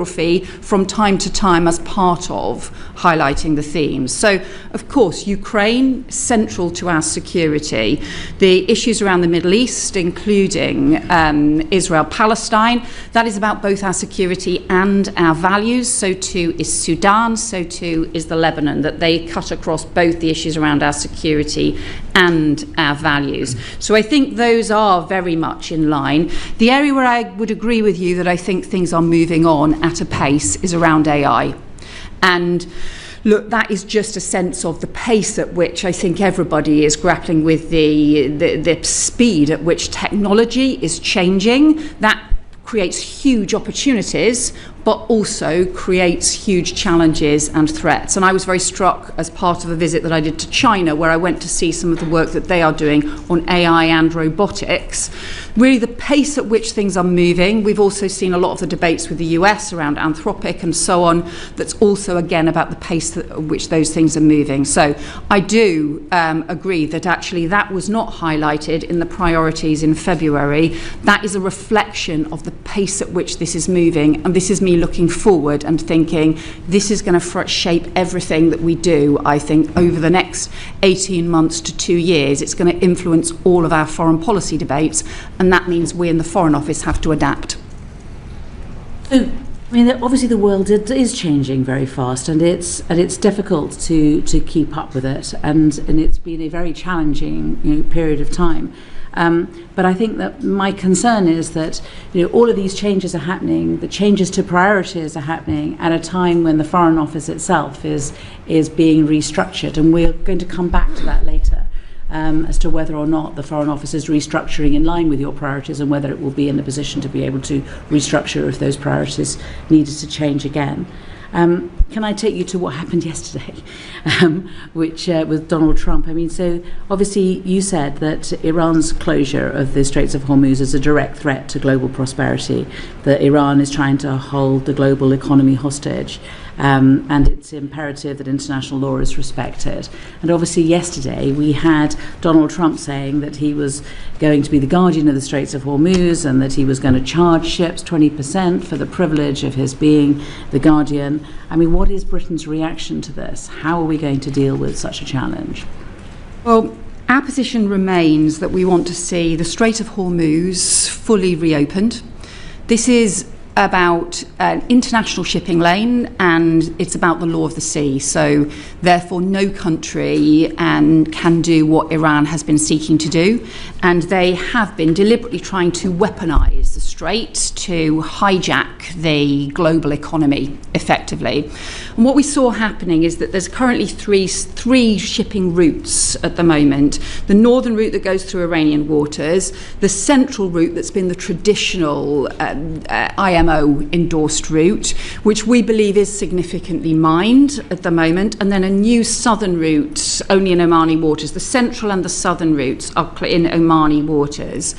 from time to time as part of highlighting the themes. So, of course, Ukraine, central to our security. The issues around the Middle East, including Israel-Palestine, that is about both our security and our values. So too is Sudan, so too is the Lebanon, that they cut across both the issues around our security and our values. So I think those are very much in line. The area where I would agree with you that I think things are moving on at a pace is around AI. And look, that is just a sense of the pace at which I think everybody is grappling with the speed at which technology is changing. That creates huge opportunities, but also creates huge challenges and threats. And I was very struck as part of a visit that I did to China, where I went to see some of the work that they are doing on AI and robotics. Really the pace at which things are moving. We've also seen a lot of the debates with the US around Anthropic and so on. That's also, again, about the pace at which those things are moving. So I do agree that actually that was not highlighted in the priorities in February. That is a reflection of the pace at which this is moving. And this is me looking forward and thinking this is going to shape everything that we do, I think, over the next 18 months to 2 years. It's going to influence all of our foreign policy debates, and that means we in the Foreign Office have to adapt. So, I mean, obviously the world is changing very fast, and it's difficult to keep up with it, and it's been a very challenging period of time. But I think that my concern is that all of these changes are happening, the changes to priorities are happening at a time when the Foreign Office itself is being restructured, and we're going to come back to that later as to whether or not the Foreign Office is restructuring in line with your priorities, and whether it will be in a position to be able to restructure if those priorities needed to change again. Can I take you to what happened yesterday, which with Donald Trump? I mean, so obviously you said that Iran's closure of the Straits of Hormuz is a direct threat to global prosperity, that Iran is trying to hold the global economy hostage, and it's imperative that international law is respected. And obviously yesterday we had Donald Trump saying that he was going to be the guardian of the Straits of Hormuz, and that he was going to charge ships 20% for the privilege of his being the guardian. I mean, what is Britain's reaction to this? How are we going to deal with such a challenge? Well, our position remains that we want to see the Strait of Hormuz fully reopened. This is about an international shipping lane, and it's about the law of the sea. So therefore no country can do what Iran has been seeking to do, and they have been deliberately trying to weaponize the strait to hijack the global economy effectively. And what we saw happening is that there's currently three shipping routes at the moment. The northern route that goes through Iranian waters, the central route that's been the traditional IMO endorsed route, which we believe is significantly mined at the moment, and then a new southern route only in Omani waters. The central and the southern routes are in Omani waters.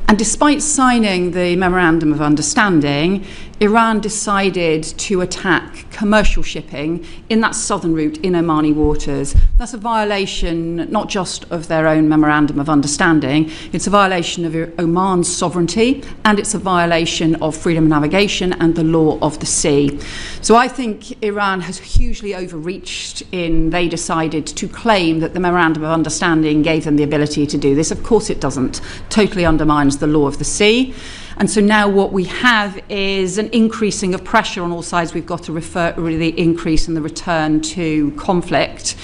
And despite signing the Memorandum of Understanding, Iran decided to attack commercial shipping in that southern route in Omani waters. That's a violation not just of their own Memorandum of Understanding, it's a violation of Oman's sovereignty, and it's a violation of freedom of navigation and the law of the sea. So I think Iran has hugely overreached in they decided to claim that the Memorandum of Understanding gave them the ability to do this. Of course it doesn't. Totally undermines the law of the sea. And so now what we have is an increasing of pressure on all sides. We've got to the increase in the return to conflict.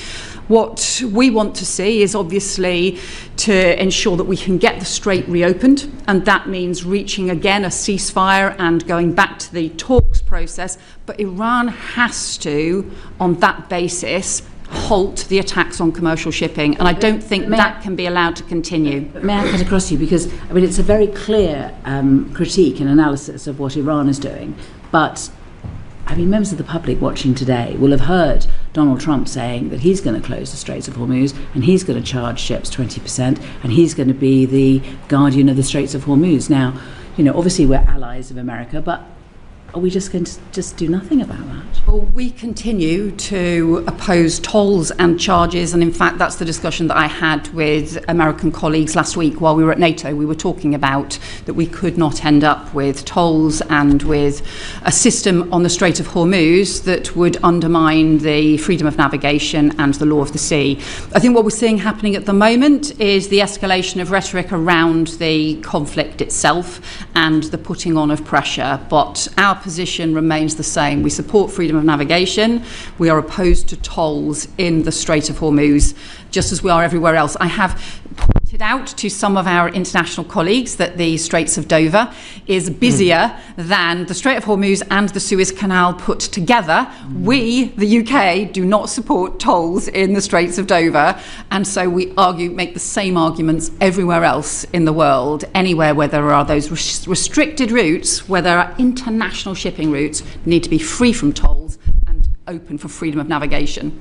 What we want to see is obviously to ensure that we can get the strait reopened, and that means reaching again a ceasefire and going back to the talks process. But Iran has to, on that basis, halt the attacks on commercial shipping, and I don't think that can be allowed to continue. May I cut across you, because I mean it's a very clear critique and analysis of what Iran is doing, but I mean members of the public watching today will have heard Donald Trump saying that he's going to close the Straits of Hormuz, and he's going to charge ships 20%, and he's going to be the guardian of the Straits of Hormuz. Now, obviously we're allies of America, but are we just going to just do nothing about that? Well, we continue to oppose tolls and charges, and in fact that's the discussion that I had with American colleagues last week while we were at NATO. We were talking about that we could not end up with tolls and with a system on the Strait of Hormuz that would undermine the freedom of navigation and the law of the sea. I think what we're seeing happening at the moment is the escalation of rhetoric around the conflict itself and the putting on of pressure, but our position remains the same. We support freedom of navigation. We are opposed to tolls in the Strait of Hormuz, just as we are everywhere else. I have pointed out to some of our international colleagues that the Straits of Dover is busier than the Strait of Hormuz and the Suez Canal put together. We, the UK, do not support tolls in the Straits of Dover, and so we make the same arguments everywhere else in the world. Anywhere where there are those restricted routes, where there are international shipping routes, need to be free from tolls and open for freedom of navigation.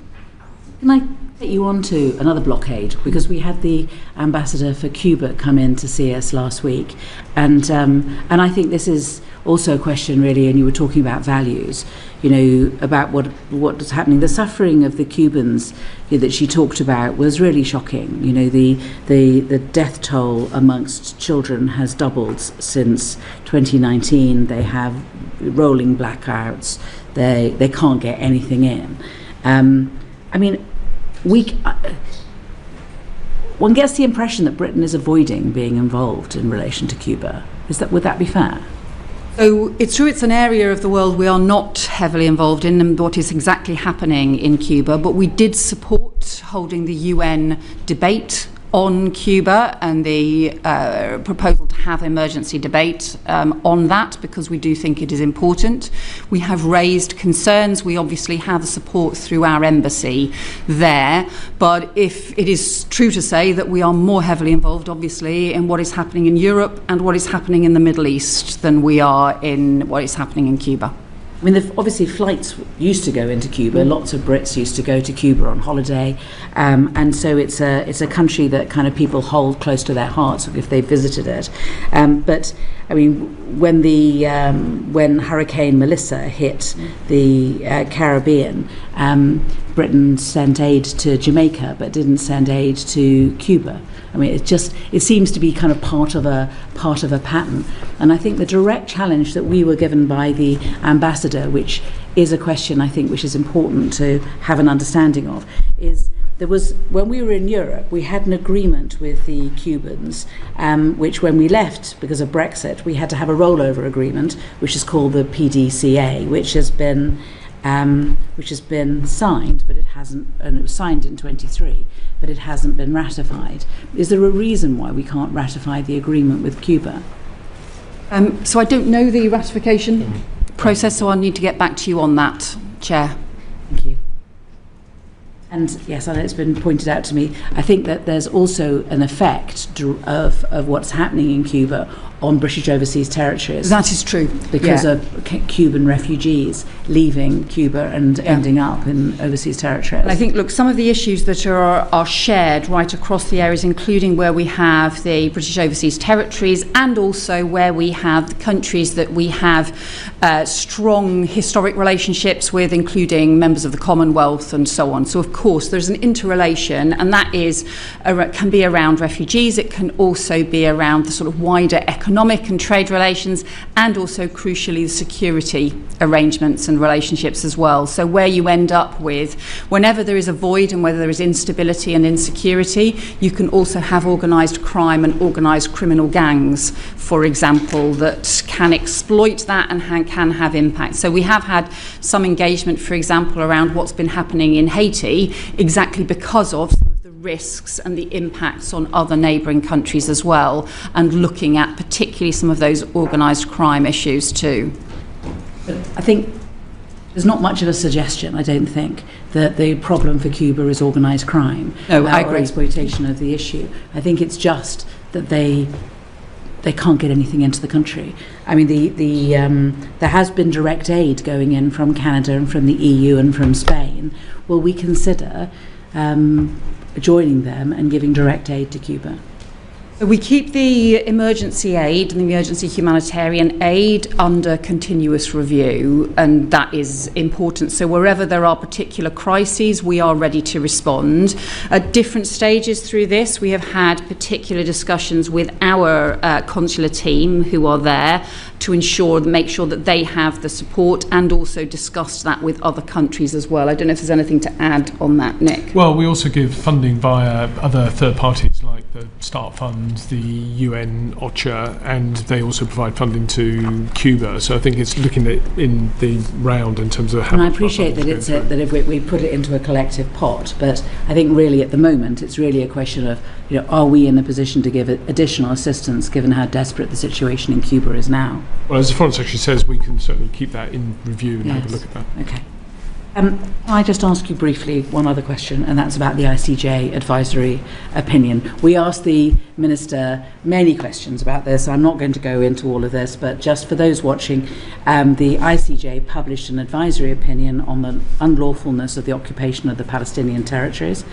Can I get you on to another blockade? Because we had the ambassador for Cuba come in to see us last week, and I think this is also a question really, and you were talking about values, about what is happening. The suffering of the Cubans that she talked about was really shocking. The death toll amongst children has doubled since 2019. They have rolling blackouts. They can't get anything in. One gets the impression that Britain is avoiding being involved in relation to Cuba. Would that be fair? So it's true it's an area of the world we are not heavily involved in and what is exactly happening in Cuba, but we did support holding the UN debate on Cuba and the proposal to have emergency debate on that, because we do think it is important. We have raised concerns. We obviously have support through our embassy there, but if it is true to say that we are more heavily involved, obviously, in what is happening in Europe and what is happening in the Middle East than we are in what is happening in Cuba. Obviously flights used to go into Cuba. Lots of Brits used to go to Cuba on holiday, and so it's a country that kind of people hold close to their hearts if they visited it. But when Hurricane Melissa hit the Caribbean, Britain sent aid to Jamaica but didn't send aid to Cuba. It seems to be kind of part of a pattern. And I think the direct challenge that we were given by the ambassador, which is a question I think which is important to have an understanding of, is when we were in Europe, we had an agreement with the Cubans, which when we left because of Brexit, we had to have a rollover agreement, which is called the PDCA, which has been signed, but it hasn't, and it was signed in 23, but it hasn't been ratified. Is there a reason why we can't ratify the agreement with Cuba? So I don't know the ratification process, so I'll need to get back to you on that, Chair. Thank you. And yes, I know it's been pointed out to me, I think that there's also an effect of what's happening in Cuba on British overseas territories. That is true. Because of Cuban refugees leaving Cuba and ending up in overseas territories. And I think, some of the issues that are shared right across the areas, including where we have the British overseas territories and also where we have countries that we have strong historic relationships with, including members of the Commonwealth and so on. So, of course, there's an interrelation, and that can be around refugees. It can also be around the sort of wider economic and trade relations, and also crucially the security arrangements and relationships as well. So where you end up with, whenever there is a void and whether there is instability and insecurity, you can also have organised crime and organised criminal gangs, for example, that can exploit that and can have impact. So we have had some engagement, for example, around what's been happening in Haiti, exactly because of some of the risks and the impacts on other neighbouring countries as well, and looking at particularly some of those organised crime issues too. I think there's not much of a suggestion, I don't think, that the problem for Cuba is organised crime. No, I agree. Or exploitation of the issue. I think it's just that they can't get anything into the country. There has been direct aid going in from Canada and from the EU and from Spain. Will we consider joining them and giving direct aid to Cuba? We keep the emergency aid and the emergency humanitarian aid under continuous review, and that is important. So wherever there are particular crises, we are ready to respond. At different stages through this, we have had particular discussions with our consular team who are there to make sure that they have the support, and also discussed that with other countries as well. I don't know if there's anything to add on that, Nick. Well, we also give funding via other third parties like the START Fund, the UN OCHA, and they also provide funding to Cuba. So I think it's looking at in the round in terms of how. And I appreciate that that if we put it into a collective pot, but I think really at the moment it's really a question of, are we in a position to give additional assistance given how desperate the situation in Cuba is now? Well, as the Foreign Secretary says, we can certainly keep that in review and have a look at that. Okay. Can I just ask you briefly one other question, and that's about the ICJ advisory opinion. We asked the Minister many questions about this. I'm not going to go into all of this, but just for those watching, the ICJ published an advisory opinion on the unlawfulness of the occupation of the Palestinian territories.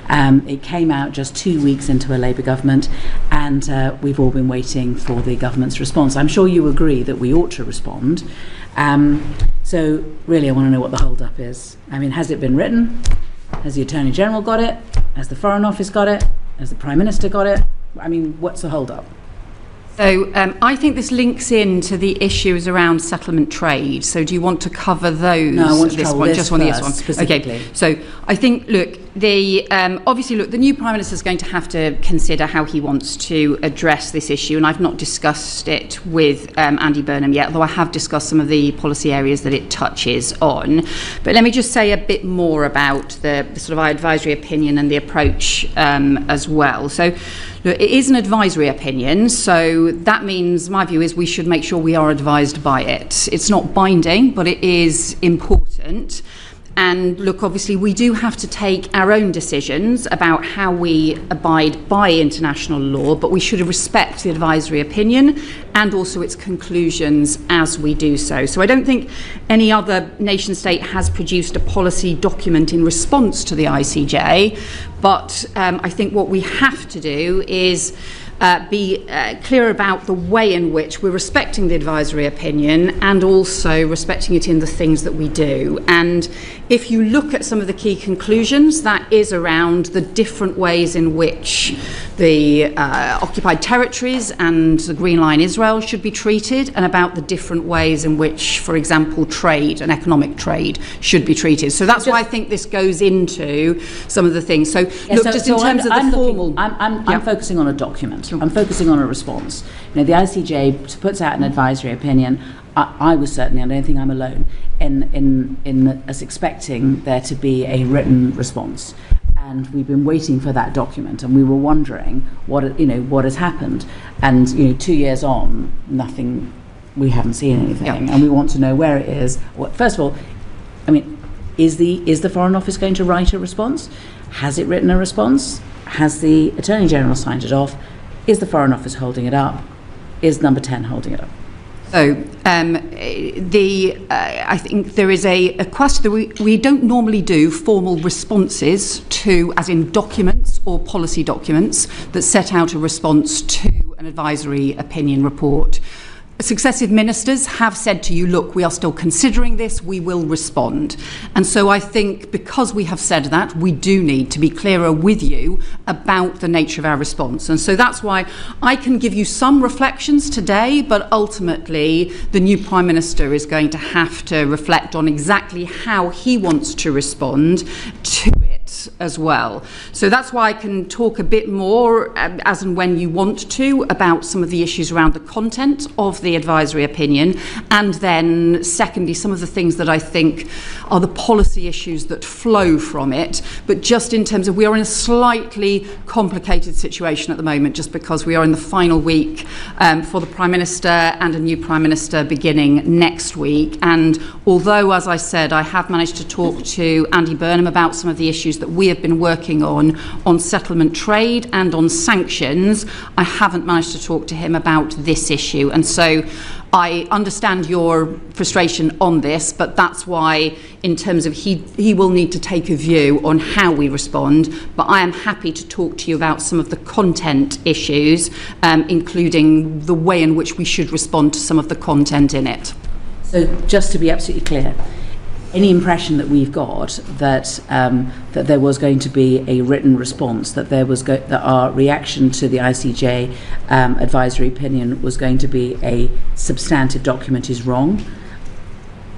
It came out just 2 weeks into a Labour government, and we've all been waiting for the government's response. I'm sure you agree that we ought to respond. So really I want to know what the hold-up is. I mean, has it been written? Has the Attorney General got it? Has the Foreign Office got it? Has the Prime Minister got it? I mean, what's the hold-up? So I think this links into the issues around settlement trade. So do you want to cover those? No, I want to cover this just on this one specifically. Okay. So I think, look, the new Prime Minister is going to have to consider how he wants to address this issue, and I've not discussed it with Andy Burnham yet, although I have discussed some of the policy areas that it touches on. But let me just say a bit more about the sort of advisory opinion and the approach as well. So look, it is an advisory opinion, so that means my view is we should make sure we are advised by it. It's not binding, but it is important. And look, obviously we do have to take our own decisions about how we abide by international law, but we should respect the advisory opinion and also its conclusions as we do so. So I don't think any other nation state has produced a policy document in response to the ICJ, but I think what we have to do is be clear about the way in which we're respecting the advisory opinion and also respecting it in the things that we do. And if you look at some of the key conclusions, that is around the different ways in which the occupied territories and the Green Line Israel should be treated, and about the different ways in which, for example, trade and economic trade should be treated. So that's why I think this goes into some of the things. So look, just in terms of the formal... I'm focusing on a document. Sure. I'm focusing on a response. The ICJ puts out an advisory opinion. I was certainly, I don't think I'm alone, in us expecting there to be a written response. And we've been waiting for that document, and we were wondering what has happened. And 2 years on, nothing. We haven't seen anything, and we want to know where it is. First of all, I mean, is the Foreign Office going to write a response? Has it written a response? Has the Attorney General signed it off? Is the Foreign Office holding it up? Is Number 10 holding it up? So I think there is a question that we don't normally do formal responses to, as in documents or policy documents that set out a response to an advisory opinion report. Successive ministers have said to you, look, we are still considering this, we will respond. And so I think because we have said that, we do need to be clearer with you about the nature of our response. And so that's why I can give you some reflections today, but ultimately the new Prime Minister is going to have to reflect on exactly how he wants to respond to it as well. So that's why I can talk a bit more as and when you want to about some of the issues around the content of the advisory opinion, and then secondly some of the things that I think are the policy issues that flow from it. But just in terms of, we are in a slightly complicated situation at the moment, just because we are in the final week for the Prime Minister and a new Prime Minister beginning next week. And although, as I said, I have managed to talk to Andy Burnham about some of the issues that that we have been working on settlement trade and on sanctions, I haven't managed to talk to him about this issue. And so I understand your frustration on this, but that's why, in terms of he will need to take a view on how we respond. But I am happy to talk to you about some of the content issues, including the way in which we should respond to some of the content in it. So just to be absolutely clear, any impression that we've got that that there was going to be a written response, that there was that our reaction to the ICJ advisory opinion was going to be a substantive document is wrong?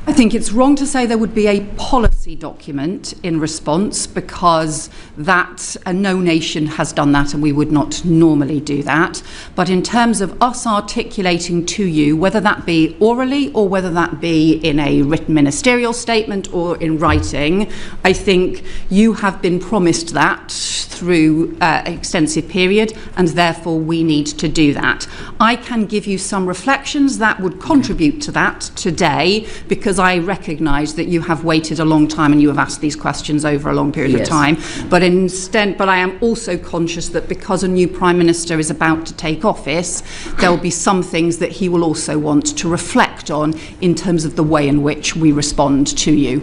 I think it's wrong to say there would be a policy document in response, because no nation has done that and we would not normally do that. But in terms of us articulating to you, whether that be orally or whether that be in a written ministerial statement or in writing, I think you have been promised that through an extensive period, and therefore we need to do that. I can give you some reflections that would contribute to that today, because I recognise that you have waited a long time and you have asked these questions over a long period of time. But I am also conscious that because a new Prime Minister is about to take office, there will be some things that he will also want to reflect on in terms of the way in which we respond to you.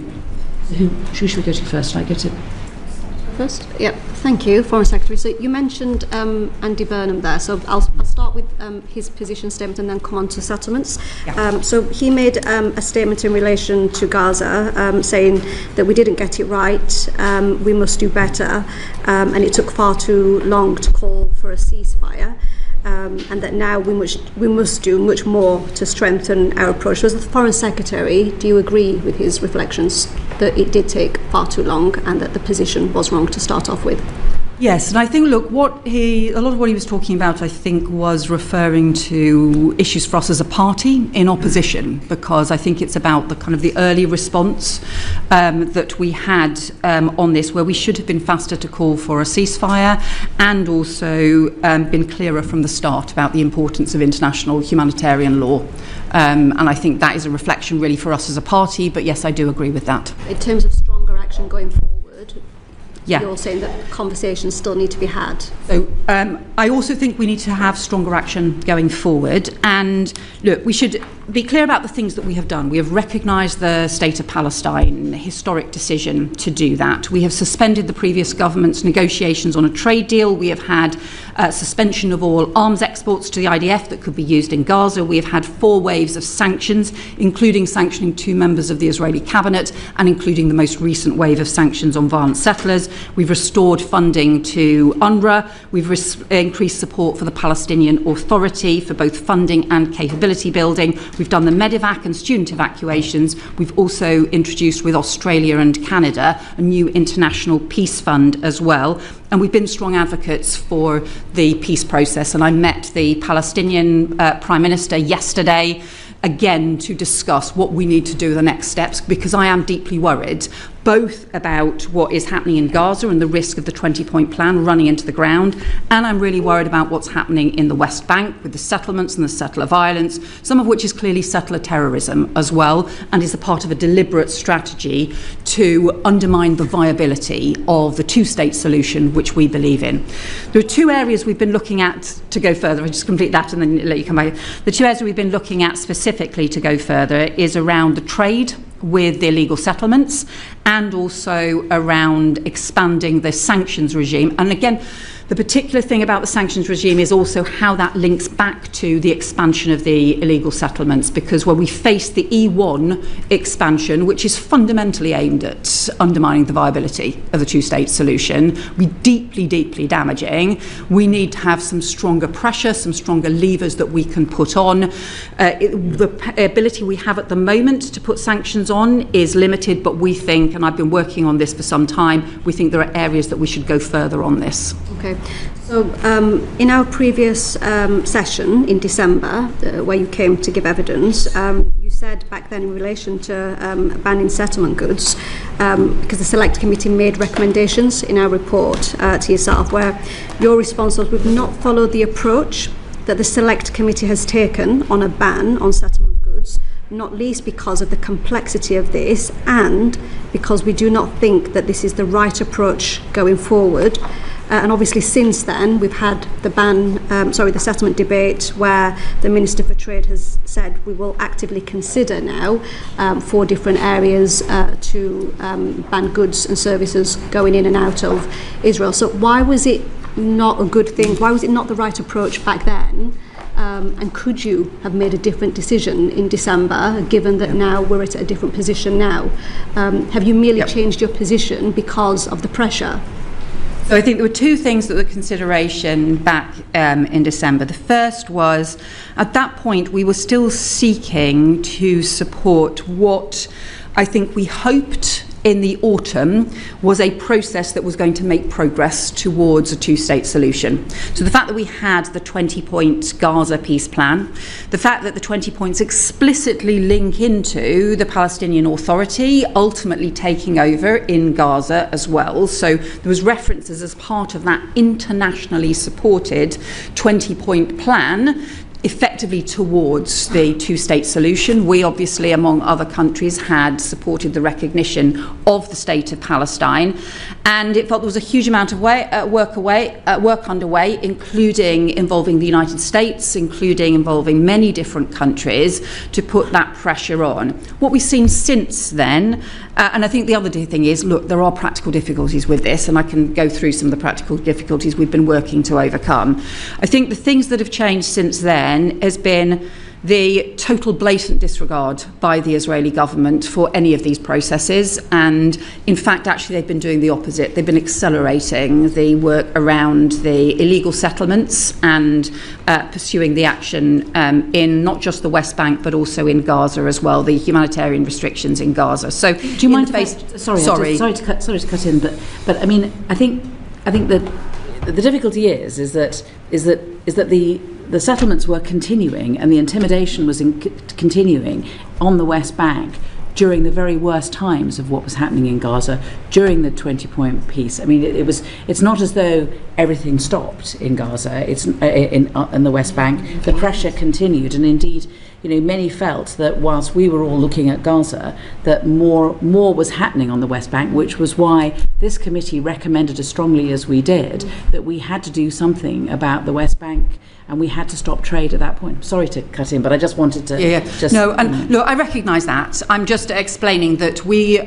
Who should we go to first? Shall I go to first? Yeah, thank you, Foreign Secretary. So you mentioned Andy Burnham there, so I'll start with his position statement and then come on to settlements. Yeah. So he made a statement in relation to Gaza, saying that we didn't get it right, we must do better, and it took far too long to call for a ceasefire. And that now we must do much more to strengthen our approach. So as the Foreign Secretary, do you agree with his reflections that it did take far too long and that the position was wrong to start off with? Yes, and I think, look, a lot of what he was talking about, I think, was referring to issues for us as a party in opposition, because I think it's about the kind of the early response that we had on this, where we should have been faster to call for a ceasefire, and also been clearer from the start about the importance of international humanitarian law. And I think that is a reflection really for us as a party, but yes, I do agree with that. In terms of stronger action going forward, yeah. You're saying that conversations still need to be had. So I also think we need to have stronger action going forward. And look, we should be clear about the things that we have done. We have recognised the state of Palestine, a historic decision to do that. We have suspended the previous government's negotiations on a trade deal. We have had suspension of all arms exports to the IDF that could be used in Gaza. We have had 4 waves of sanctions, including sanctioning 2 members of the Israeli cabinet and including the most recent wave of sanctions on violent settlers. We've restored funding to UNRWA. We've increased support for the Palestinian Authority for both funding and capability building. We've done the medevac and student evacuations. We've also introduced with Australia and Canada a new international peace fund as well. And we've been strong advocates for the peace process. And I met the Palestinian Prime Minister yesterday, again, to discuss what we need to do the next steps, because I am deeply worried both about what is happening in Gaza and the risk of the 20-point plan running into the ground, and I'm really worried about what's happening in the West Bank with the settlements and the settler violence, some of which is clearly settler terrorism as well, and is a part of a deliberate strategy to undermine the viability of the two-state solution which we believe in. There are 2 areas we've been looking at to go further. I'll just complete that and then let you come back. The 2 areas we've been looking at specifically to go further is around the trade with the illegal settlements and also around expanding the sanctions regime. And again, the particular thing about the sanctions regime is also how that links back to the expansion of the illegal settlements, because when we face the E1 expansion, which is fundamentally aimed at undermining the viability of the two-state solution, we deeply, deeply damaging, we need to have some stronger pressure, some stronger levers that we can put on. The ability we have at the moment to put sanctions on is limited, but we think, and I've been working on this for some time, we think there are areas that we should go further on this. Okay. So in our previous session in December, where you came to give evidence, you said back then in relation to banning settlement goods, because the Select Committee made recommendations in our report to yourself, where your response was, we've not followed the approach that the Select Committee has taken on a ban on settlement goods, not least because of the complexity of this and because we do not think that this is the right approach going forward. And obviously since then we've had the settlement debate where the Minister for Trade has said we will actively consider now 4 different areas to ban goods and services going in and out of Israel. So why was it not a good thing? Why was it not the right approach back then? And could you have made a different decision in December, given that now we're at a different position now? Have you merely changed your position because of the pressure? So I think there were 2 things that were consideration back in December. The first was, at that point, we were still seeking to support what I think we hoped in the autumn was a process that was going to make progress towards a 2-state solution. So the fact that we had the 20-point Gaza peace plan, the fact that the 20 points explicitly link into the Palestinian Authority ultimately taking over in Gaza as well. So there was references as part of that internationally supported 20-point plan effectively towards the 2-state solution. We obviously, among other countries, had supported the recognition of the state of Palestine, and it felt there was a huge amount of work underway, including involving the United States, including involving many different countries, to put that pressure on. What we've seen since then, and I think the other thing is, look, there are practical difficulties with this, and I can go through some of the practical difficulties we've been working to overcome. I think the things that have changed since then has been the total blatant disregard by the Israeli government for any of these processes, and in fact actually they've been doing the opposite. They've been accelerating the work around the illegal settlements and pursuing the action in not just the West Bank but also in Gaza as well, the humanitarian restrictions in Gaza. So do you mind sorry to cut in, but I mean I think that the difficulty is that the settlements were continuing and the intimidation was continuing on the West Bank during the very worst times of what was happening in Gaza during the 20-point peace. I mean, it's not as though everything stopped in Gaza. It's in the West Bank. The pressure continued, and indeed, many felt that whilst we were all looking at Gaza, that more was happening on the West Bank, which was why this committee recommended as strongly as we did that we had to do something about the West Bank, and we had to stop trade at that point. Sorry to cut in, but I just wanted to... Look, I recognise that. I'm just explaining that we...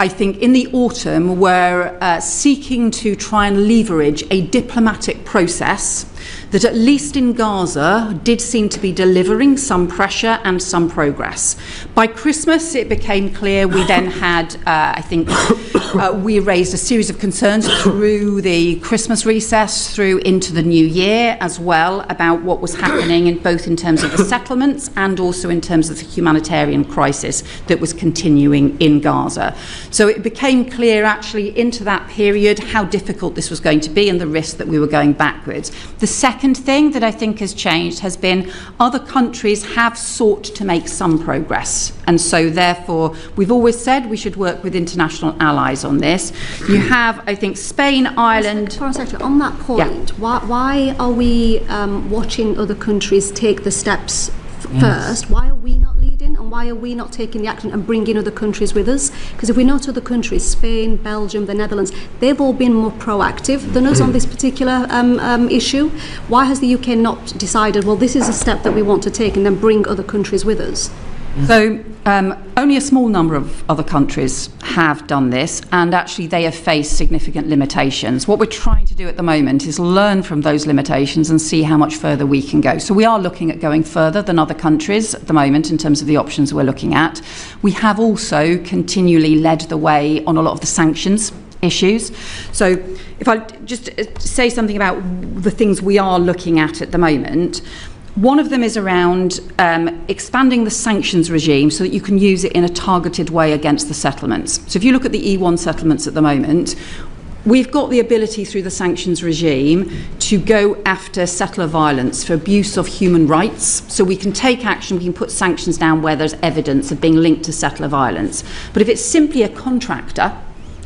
I think in the autumn were seeking to try and leverage a diplomatic process that at least in Gaza did seem to be delivering some pressure and some progress. By Christmas it became clear we then had, we raised a series of concerns through the Christmas recess through into the new year as well about what was happening both in terms of the settlements and also in terms of the humanitarian crisis that was continuing in Gaza. So it became clear actually into that period how difficult this was going to be and the risk that we were going backwards. The second thing that I think has changed has been other countries have sought to make some progress, and so therefore we've always said we should work with international allies on this. You have, I think, Spain, Ireland... On that point, why are we watching other countries take the steps first? Why are we not leading, and why are we not taking the action and bringing other countries with us? Because if we note other countries, Spain, Belgium, the Netherlands, they've all been more proactive than us on this particular issue. Why has the UK not decided, well, this is a step that we want to take, and then bring other countries with us? So only a small number of other countries have done this, and actually they have faced significant limitations. What we're trying to do at the moment is learn from those limitations and see how much further we can go. So we are looking at going further than other countries at the moment in terms of the options we're looking at. We have also continually led the way on a lot of the sanctions issues. So if I just say something about the things we are looking at the moment, one of them is around expanding the sanctions regime so that you can use it in a targeted way against the settlements. So if you look at the E1 settlements at the moment, we've got the ability through the sanctions regime to go after settler violence for abuse of human rights. So we can take action, we can put sanctions down where there's evidence of being linked to settler violence. But if it's simply a contractor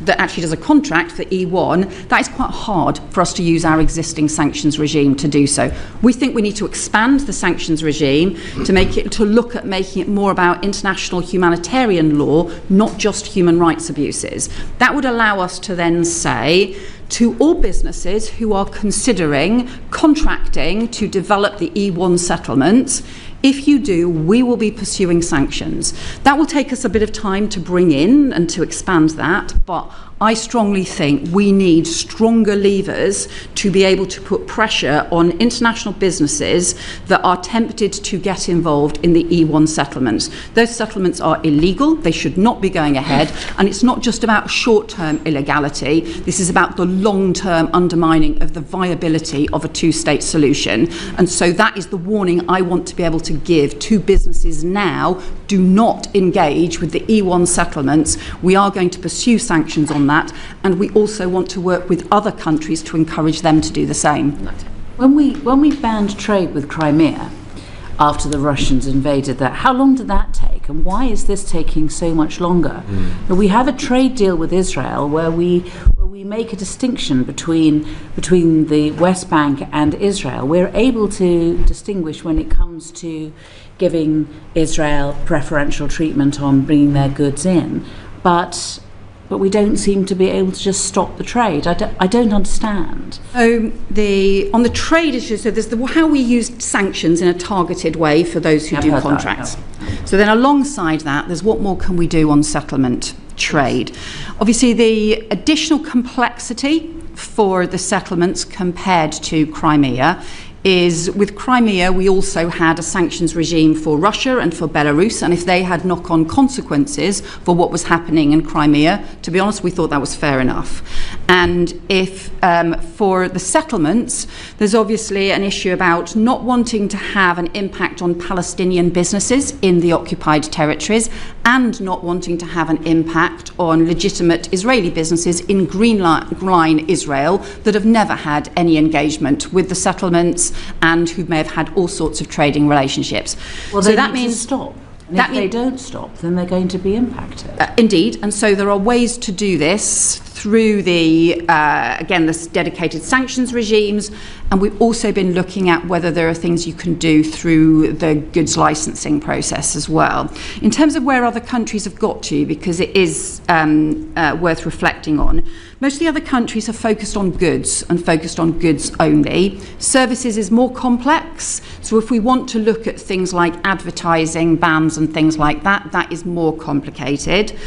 that actually does a contract for E1, that is quite hard for us to use our existing sanctions regime to do so. We think we need to expand the sanctions regime to look at making it more about international humanitarian law, not just human rights abuses. That would allow us to then say to all businesses who are considering contracting to develop the E1 settlements, if you do, we will be pursuing sanctions. That will take us a bit of time to bring in and to expand that, but I strongly think we need stronger levers to be able to put pressure on international businesses that are tempted to get involved in the E1 settlements. Those settlements are illegal, they should not be going ahead, and it's not just about short-term illegality, this is about the long-term undermining of the viability of a two-state solution. And so that is the warning I want to be able to give to businesses now. Do not engage with the E1 settlements. We are going to pursue sanctions on that, and we also want to work with other countries to encourage them to do the same. When we banned trade with Crimea after the Russians invaded that, how long did that take, and why is this taking so much longer? We have a trade deal with Israel where we make a distinction between the West Bank and Israel. We're able to distinguish when it comes to giving Israel preferential treatment on bringing their goods in, but we don't seem to be able to just stop the trade. I don't understand. So on the trade issue, so there's how we use sanctions in a targeted way for those who do contracts. So then alongside that, there's what more can we do on settlement trade. Obviously, the additional complexity for the settlements compared to Crimea is with Crimea we also had a sanctions regime for Russia and for Belarus, and if they had knock-on consequences for what was happening in Crimea, to be honest, we thought that was fair enough. And if for the settlements, there's obviously an issue about not wanting to have an impact on Palestinian businesses in the occupied territories and not wanting to have an impact on legitimate Israeli businesses in Green Line Israel that have never had any engagement with the settlements and who may have had all sorts of trading relationships. Well, so that means stop. And if they don't stop, then they're going to be impacted. Indeed, and so there are ways to do this through the dedicated sanctions regimes, and we've also been looking at whether there are things you can do through the goods licensing process as well. In terms of where other countries have got to, because it is worth reflecting on, most of the other countries have focused on goods and focused on goods only. Services is more complex, so if we want to look at things like advertising bans and things like that, that is more complicated.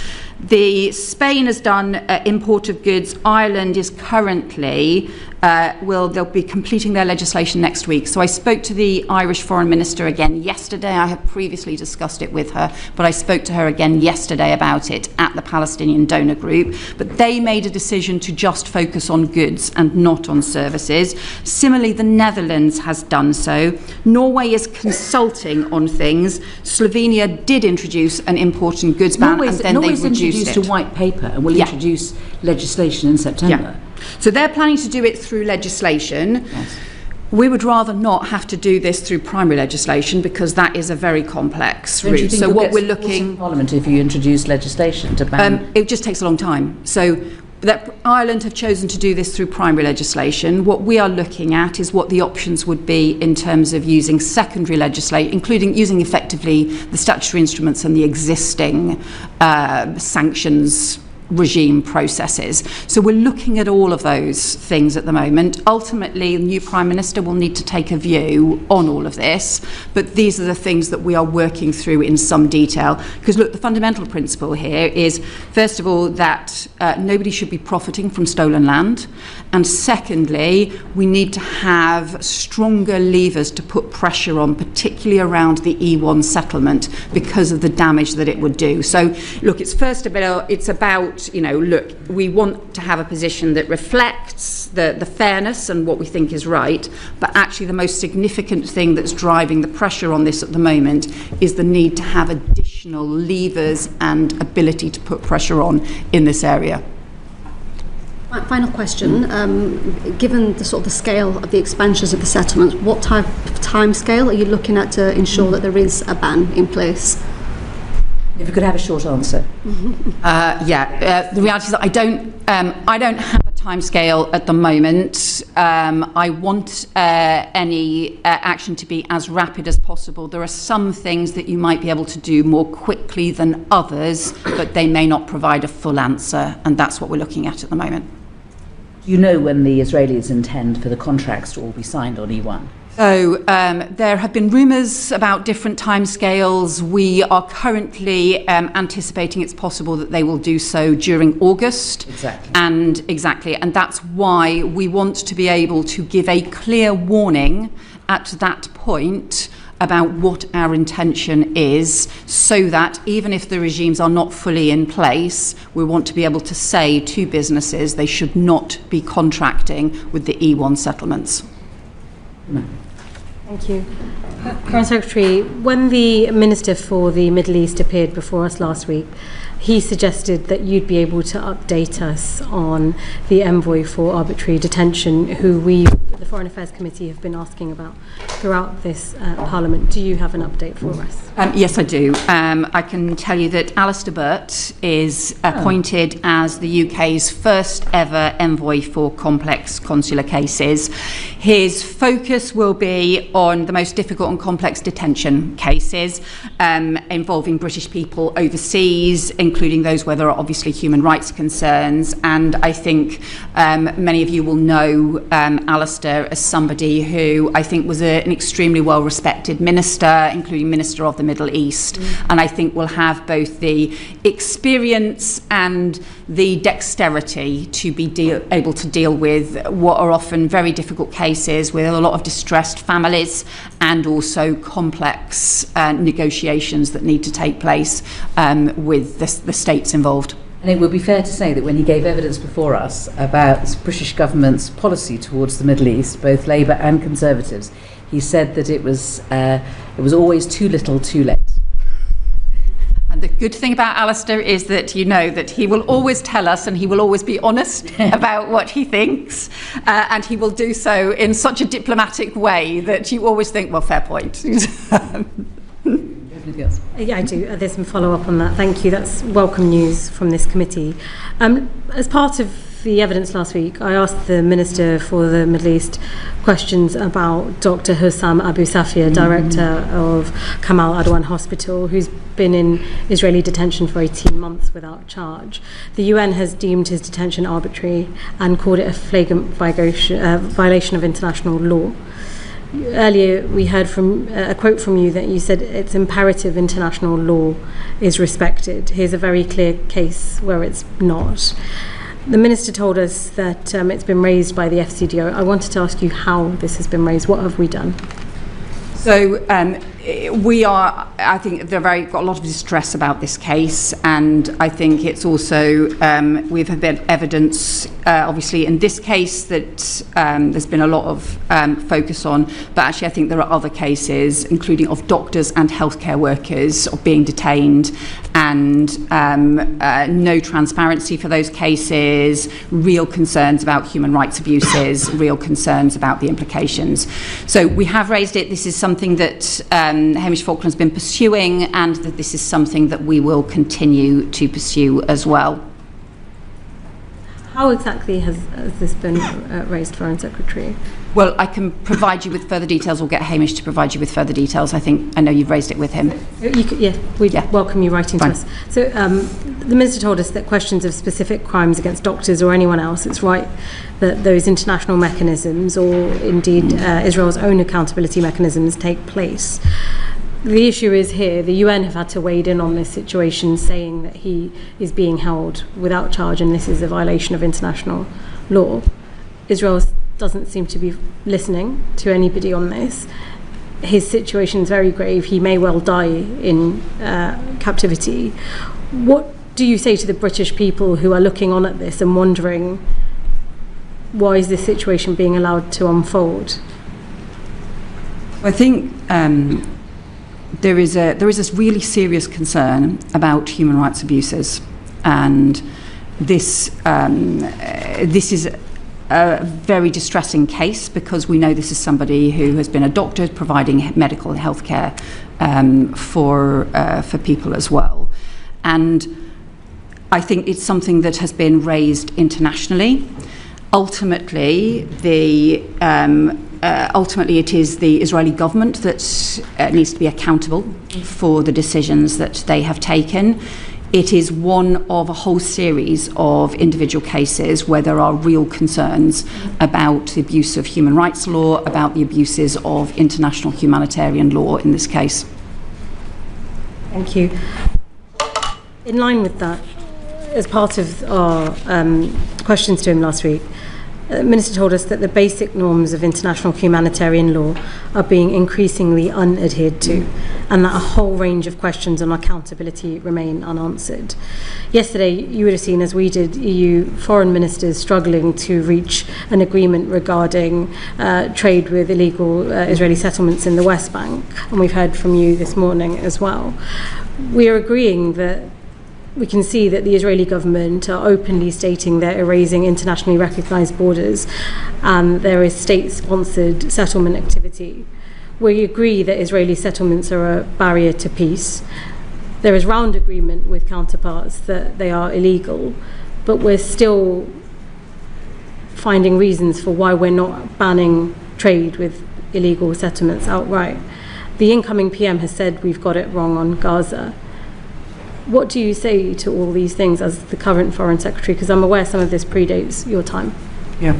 Spain has done import of goods. Ireland is currently they'll be completing their legislation next week. So I spoke to the Irish Foreign Minister again yesterday. I have previously discussed it with her, but I spoke to her again yesterday about it at the Palestinian Donor Group. But they made a decision to just focus on goods and not on services. Similarly, the Netherlands has done so. Norway is consulting on things. Slovenia did introduce an import and goods ban, and then they reduced it. Norway's introduced a white paper and will introduce legislation in September. So they're planning to do it through legislation. Yes. We would rather not have to do this through primary legislation because that is a very complex route. So what we're looking... Parliament if you introduce legislation to ban... it just takes a long time. So that Ireland have chosen to do this through primary legislation. What we are looking at is what the options would be in terms of using secondary legislation, including using effectively the statutory instruments and the existing sanctions regime processes. So we're looking at all of those things at the moment. Ultimately, the new Prime Minister will need to take a view on all of this, but these are the things that we are working through in some detail. Because look, the fundamental principle here is, first of all, that nobody should be profiting from stolen land, and secondly, we need to have stronger levers to put pressure on, particularly around the E1 settlement, because of the damage that it would do. So look, it's about look, we want to have a position that reflects the fairness and what we think is right, but actually the most significant thing that's driving the pressure on this at the moment is the need to have additional levers and ability to put pressure on in this area. Final question, given the sort of the scale of the expansions of the settlements, what type of time scale are you looking at to ensure that there is a ban in place? If you could have a short answer. The reality is that I don't have a timescale at the moment. I want any action to be as rapid as possible. There are some things that you might be able to do more quickly than others, but they may not provide a full answer, and that's what we're looking at the moment. Do you know when the Israelis intend for the contracts to all be signed on E1? So there have been rumours about different timescales. We are currently anticipating it's possible that they will do so during August. Exactly. And that's why we want to be able to give a clear warning at that point about what our intention is, so that even if the regimes are not fully in place, we want to be able to say to businesses they should not be contracting with the E1 settlements. No. Thank you. Foreign Secretary, when the Minister for the Middle East appeared before us last week, he suggested that you'd be able to update us on the envoy for arbitrary detention, who we, the Foreign Affairs Committee, have been asking about throughout this Parliament. Do you have an update for us? Yes, I do. I can tell you that Alistair Burt is appointed as the UK's first ever envoy for complex consular cases. His focus will be on the most difficult and complex detention cases involving British people overseas, including those where there are obviously human rights concerns. And I think many of you will know Alistair as somebody who I think was an extremely well-respected minister, including Minister of the Middle East. And I think will have both the experience and the dexterity to be able to deal with what are often very difficult cases with a lot of distressed families, and also complex negotiations that need to take place with the states involved. And it would be fair to say that when he gave evidence before us about the British government's policy towards the Middle East, both Labour and Conservatives, he said that it was always too little, too late. And the good thing about Alistair is that you know that he will always tell us, and he will always be honest about what he thinks, and he will do so in such a diplomatic way that you always think, well, fair point. Yeah, I do. There's some follow-up on that. Thank you. That's welcome news from this committee. As part of the evidence last week, I asked the Minister for the Middle East questions about Dr. Hussam Abu Safia, director of Kamal Adwan Hospital, who's been in Israeli detention for 18 months without charge. The UN has deemed his detention arbitrary and called it a flagrant violation of international law. Earlier we heard from a quote from you that you said it's imperative international law is respected. Here's a very clear case where it's not. The Minister told us that it's been raised by the FCDO. I wanted to ask you how this has been raised. What have we done? So I think they're got a lot of distress about this case, and I think it's also, we've had evidence, obviously in this case that there's been a lot of focus on, but actually I think there are other cases, including of doctors and healthcare workers of being detained, and no transparency for those cases, real concerns about human rights abuses, real concerns about the implications. So we have raised it. This is something that Hamish Falkland's been pursuing, and that this is something that we will continue to pursue as well. How exactly has this been raised, Foreign Secretary? Well, I can provide you with further details, or get Hamish to provide you with further details. I know you've raised it with him. We'd welcome you writing to us. So the Minister told us that questions of specific crimes against doctors or anyone else, it's right that those international mechanisms, or indeed Israel's own accountability mechanisms, take place. The issue is here, the UN have had to wade in on this situation, saying that he is being held without charge and this is a violation of international law. Israel doesn't seem to be listening to anybody on this. His situation is very grave. He may well die in captivity. What do you say to the British people who are looking on at this and wondering, why is this situation being allowed to unfold? I think there is this really serious concern about human rights abuses, and this is a very distressing case, because we know this is somebody who has been a doctor providing medical health care for people as well. And I think it's something that has been raised internationally. Ultimately, ultimately it is the Israeli government that needs to be accountable for the decisions that they have taken. It is one of a whole series of individual cases where there are real concerns about the abuse of human rights law, about the abuses of international humanitarian law in this case. Thank you. In line with that, as part of our questions to him last week, the Minister told us that the basic norms of international humanitarian law are being increasingly unadhered to, and that a whole range of questions on accountability remain unanswered. Yesterday, you would have seen, as we did, EU foreign ministers struggling to reach an agreement regarding trade with illegal Israeli settlements in the West Bank, and we've heard from you this morning as well. We are agreeing that we can see that the Israeli government are openly stating they're erasing internationally recognised borders, and there is state-sponsored settlement activity. We agree that Israeli settlements are a barrier to peace. There is round agreement with counterparts that they are illegal, but we're still finding reasons for why we're not banning trade with illegal settlements outright. The incoming PM has said we've got it wrong on Gaza. What do you say to all these things as the current Foreign Secretary? Because I'm aware some of this predates your time. Yeah.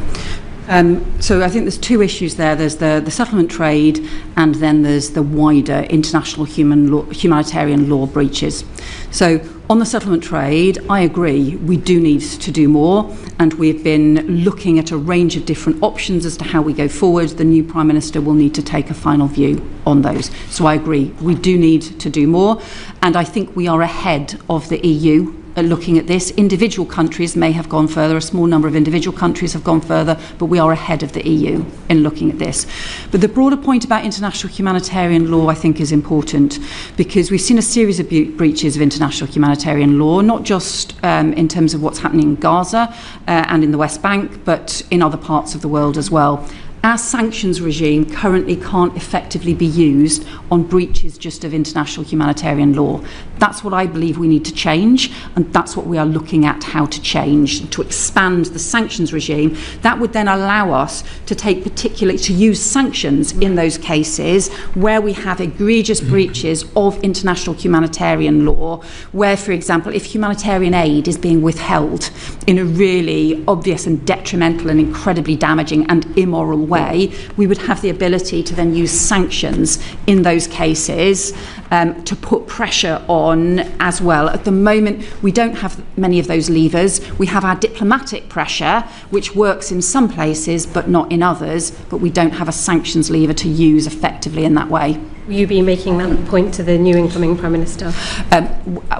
So I think there's two issues there. There's the settlement trade, and then there's the wider international humanitarian law breaches. So on the settlement trade, I agree, we do need to do more, and we've been looking at a range of different options as to how we go forward. The new Prime Minister will need to take a final view on those. So I agree, we do need to do more, and I think we are ahead of the EU looking at this. Individual countries may have gone further, a small number of individual countries have gone further, but we are ahead of the EU in looking at this. But the broader point about international humanitarian law, I think, is important, because we've seen a series of breaches of international humanitarian law, not just in terms of what's happening in Gaza and in the West Bank, but in other parts of the world as well. Our sanctions regime currently can't effectively be used on breaches just of international humanitarian law. That's what I believe we need to change, and that's what we are looking at how to change, to expand the sanctions regime. That would then allow us to to use sanctions in those cases where we have egregious breaches of international humanitarian law, where, for example, if humanitarian aid is being withheld in a really obvious and detrimental and incredibly damaging and immoral way, we would have the ability to then use sanctions in those cases to put pressure on as well. At the moment, we don't have many of those levers. We have our diplomatic pressure, which works in some places but not in others, but we don't have a sanctions lever to use effectively in that way. Will you be making that point to the new incoming Prime Minister?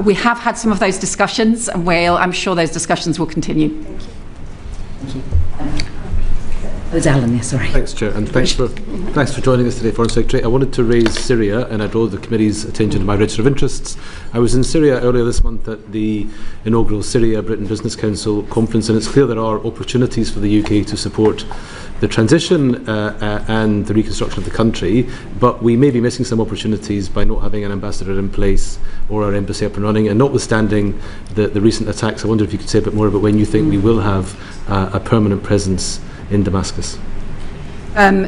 We have had some of those discussions, and I'm sure those discussions will continue. Thank you. It's Alan, yes, sorry. Thanks, Chair, and thanks for joining us today, Foreign Secretary. I wanted to raise Syria, and I draw the committee's attention to my register of interests. I was in Syria earlier this month at the inaugural Syria-Britain Business Council conference, and it's clear there are opportunities for the UK to support the transition and the reconstruction of the country, but we may be missing some opportunities by not having an ambassador in place or our embassy up and running. And notwithstanding the recent attacks, I wonder if you could say a bit more about when you think we will have a permanent presence in Damascus.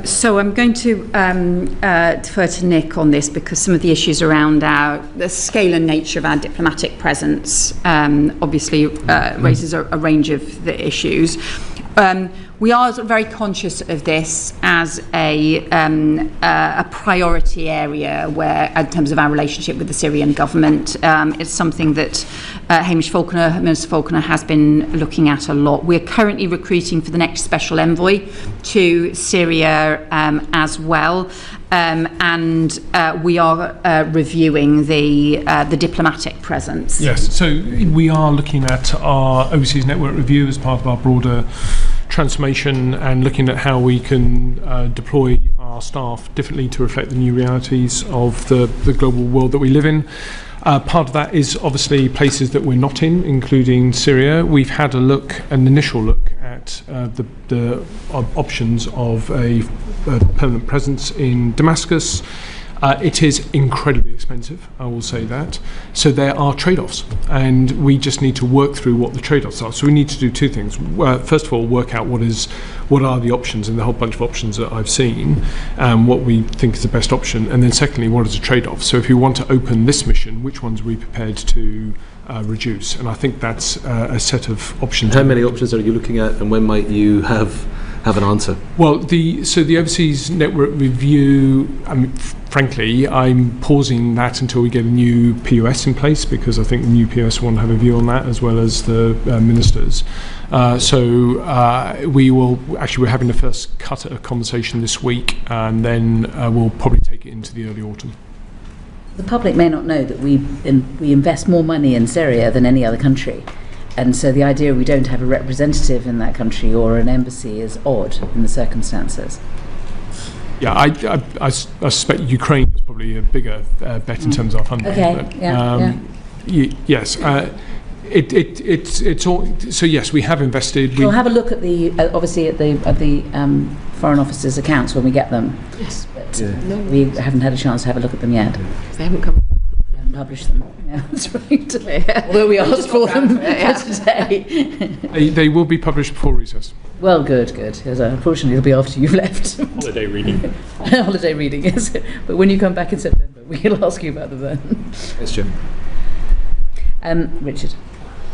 So I'm going to defer to Nick on this, because some of the issues around the scale and nature of our diplomatic presence obviously raises a range of the issues. We are very conscious of this as a priority area where, in terms of our relationship with the Syrian government, it's something that Minister Falconer has been looking at a lot. We're currently recruiting for the next special envoy to Syria as well. And we are reviewing the diplomatic presence. Yes, so we are looking at our overseas network review as part of our broader transformation, and looking at how we can deploy our staff differently to reflect the new realities of the global world that we live in. Part of that is obviously places that we're not in, including Syria. We've had an initial look at the options of a permanent presence in Damascus. It is incredibly expensive, I will say that. So there are trade-offs, and we just need to work through what the trade-offs are. So we need to do two things. First of all, work out what are the options, and the whole bunch of options that I've seen, what we think is the best option, and then secondly, what is a trade-off? So if you want to open this mission, which ones are we prepared to reduce? And I think that's a set of options. How many options are you looking at, and when might you have an answer? Well, the overseas network review, frankly, I'm pausing that until we get a new POS in place, because I think the new POS will have a view on that, as well as the ministers. We're having the first cut at a conversation this week, and then we'll probably take it into the early autumn. The public may not know that we invest more money in Syria than any other country. And so the idea we don't have a representative in that country or an embassy is odd in the circumstances. Yeah, I suspect Ukraine is probably a bigger bet in terms of our funding. Okay, but, yes. It's all. So yes, we have invested. We'll have a look at the obviously at the Foreign Office's accounts when we get them. Yes. But we haven't had a chance to have a look at them yet. They haven't come. Publish them. Yeah, that's right. Although we asked for them today. They will be published before recess. Well, good. Yes, unfortunately, it'll be after you've left. Holiday reading. Holiday reading, yes. But when you come back in September, we'll ask you about them then. Yes, Jim. Richard.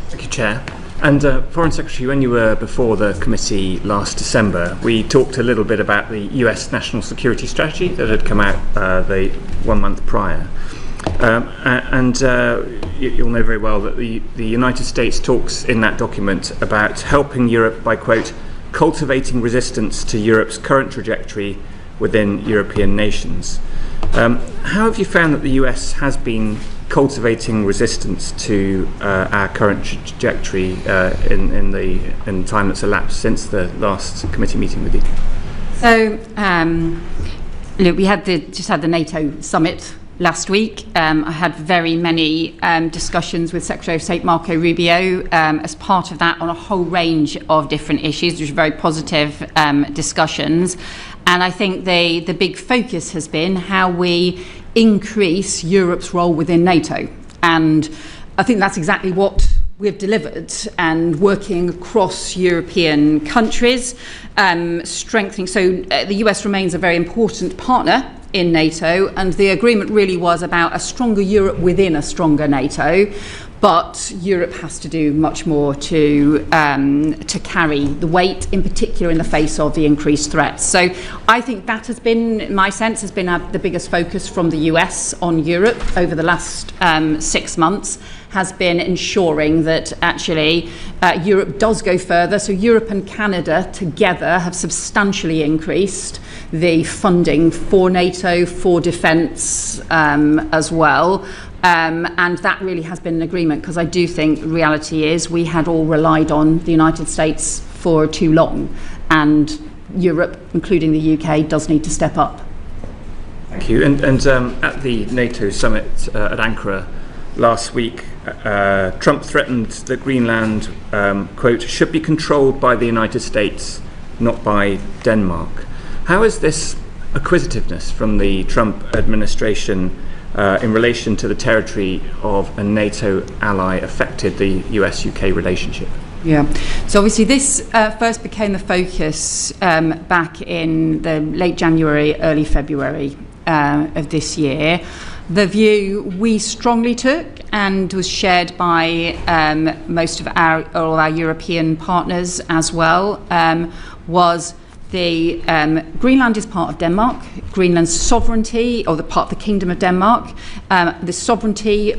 Thank you, Chair. And Foreign Secretary, when you were before the committee last December, we talked a little bit about the US national security strategy that had come out the 1 month prior. You'll know very well that the United States talks in that document about helping Europe by, quote, cultivating resistance to Europe's current trajectory within European nations. How have you found that the US has been cultivating resistance to our current trajectory in the time that's elapsed since the last committee meeting with you? So, look, we just had the NATO summit last week. I had very many discussions with Secretary of State Marco Rubio as part of that on a whole range of different issues, which were very positive discussions. And I think the big focus has been how we increase Europe's role within NATO. And I think that's exactly what we've delivered, and working across European countries, strengthening. So the US remains a very important partner in NATO, and the agreement really was about a stronger Europe within a stronger NATO, but Europe has to do much more to carry the weight, in particular in the face of the increased threats. So I think that has been, in my sense, has been the biggest focus from the US on Europe over the last 6 months, has been ensuring that actually Europe does go further. So Europe and Canada together have substantially increased the funding for NATO, for defence as well. And that really has been an agreement, because I do think the reality is we had all relied on the United States for too long, and Europe, including the UK, does need to step up. Thank you. And at the NATO summit at Ankara last week, Trump threatened that Greenland, quote, should be controlled by the United States, not by Denmark. How has this acquisitiveness from the Trump administration in relation to the territory of a NATO ally affected the US-UK relationship? Yeah, so obviously this first became the focus back in the late January, early February of this year. The view we strongly took, and was shared by most of all our European partners as well, was the Greenland is part of Denmark. Greenland's sovereignty, or the part of the Kingdom of Denmark, the sovereignty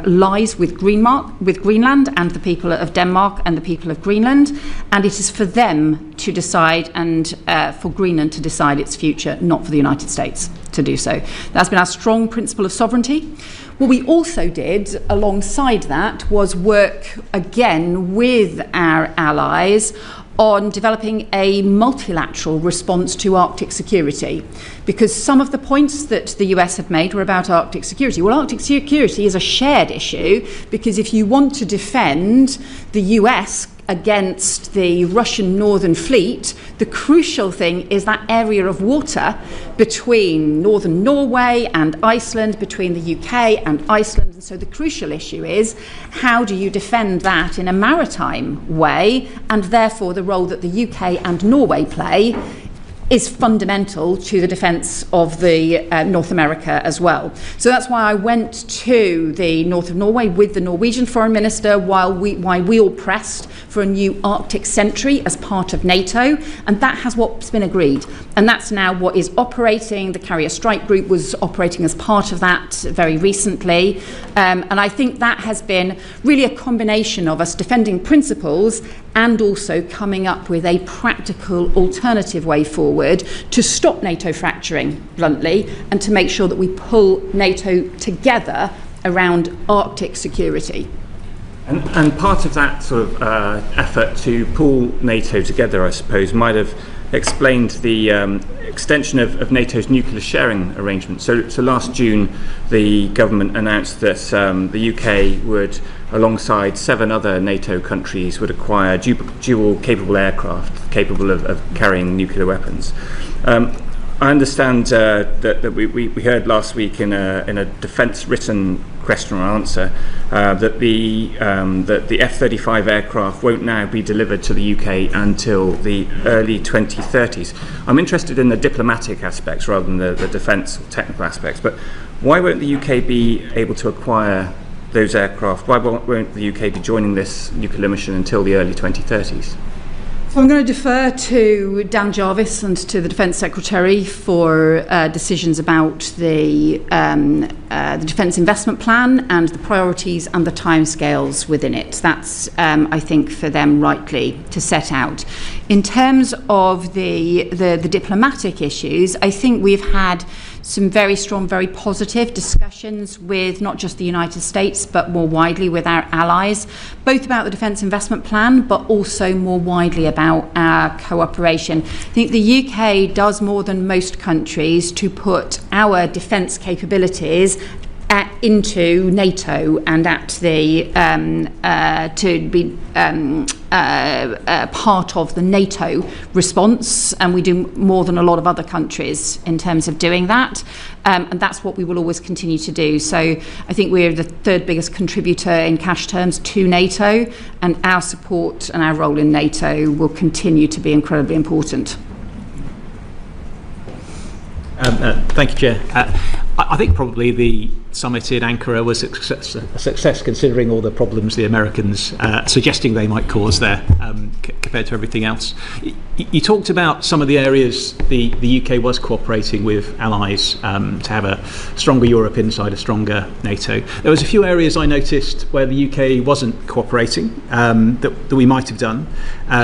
lies with Greenland and the people of Denmark and the people of Greenland, and it is for them to decide, and for Greenland to decide its future, not for the United States to do so. That's been our strong principle of sovereignty. What we also did alongside that was work again with our allies on developing a multilateral response to Arctic security, because some of the points that the US had made were about Arctic security. Well, Arctic security is a shared issue, because if you want to defend the US against the Russian Northern Fleet, the crucial thing is that area of water between northern Norway and Iceland, between the UK and Iceland. And so the crucial issue is, how do you defend that in a maritime way? And therefore the role that the UK and Norway play is fundamental to the defence of the North America as well. So that's why I went to the north of Norway with the Norwegian Foreign Minister why we all pressed for a new Arctic sentry as part of NATO, and that has what's been agreed. And that's now what is operating. The Carrier Strike Group was operating as part of that very recently. And I think that has been really a combination of us defending principles and also coming up with a practical alternative way forward to stop NATO fracturing, bluntly, and to make sure that we pull NATO together around Arctic security. And part of that sort of effort to pull NATO together, I suppose, might have explained the extension of NATO's nuclear sharing arrangement. So last June, the government announced that the UK would, alongside 7 other NATO countries, would acquire dual capable aircraft capable of carrying nuclear weapons. I understand that we heard last week in a defence written question or answer that the F-35 aircraft won't now be delivered to the UK until the early 2030s. I'm interested in the diplomatic aspects rather than the defence or technical aspects, but why won't the UK be able to acquire those aircraft? Why won't the UK be joining this nuclear mission until the early 2030s? So I'm going to defer to Dan Jarvis and to the Defence Secretary for decisions about the Defence Investment Plan and the priorities and the timescales within it. That's, I think, for them rightly to set out. In terms of the diplomatic issues, I think we've had some very strong, very positive discussions with not just the United States, but more widely with our allies, both about the Defence Investment Plan, but also more widely about our cooperation. I think the UK does more than most countries to put our defence capabilities into NATO and at the to be part of the NATO response, and we do more than a lot of other countries in terms of doing that, and that's what we will always continue to do. So I think we're the 3rd biggest contributor in cash terms to NATO, and our support and our role in NATO will continue to be incredibly important. Thank you, Chair. I think probably the summit in Ankara was a success considering all the problems the Americans suggesting they might cause there compared to everything else. You talked about some of the areas the UK was cooperating with allies to have a stronger Europe inside a stronger NATO. There was a few areas I noticed where the UK wasn't cooperating that we might have done.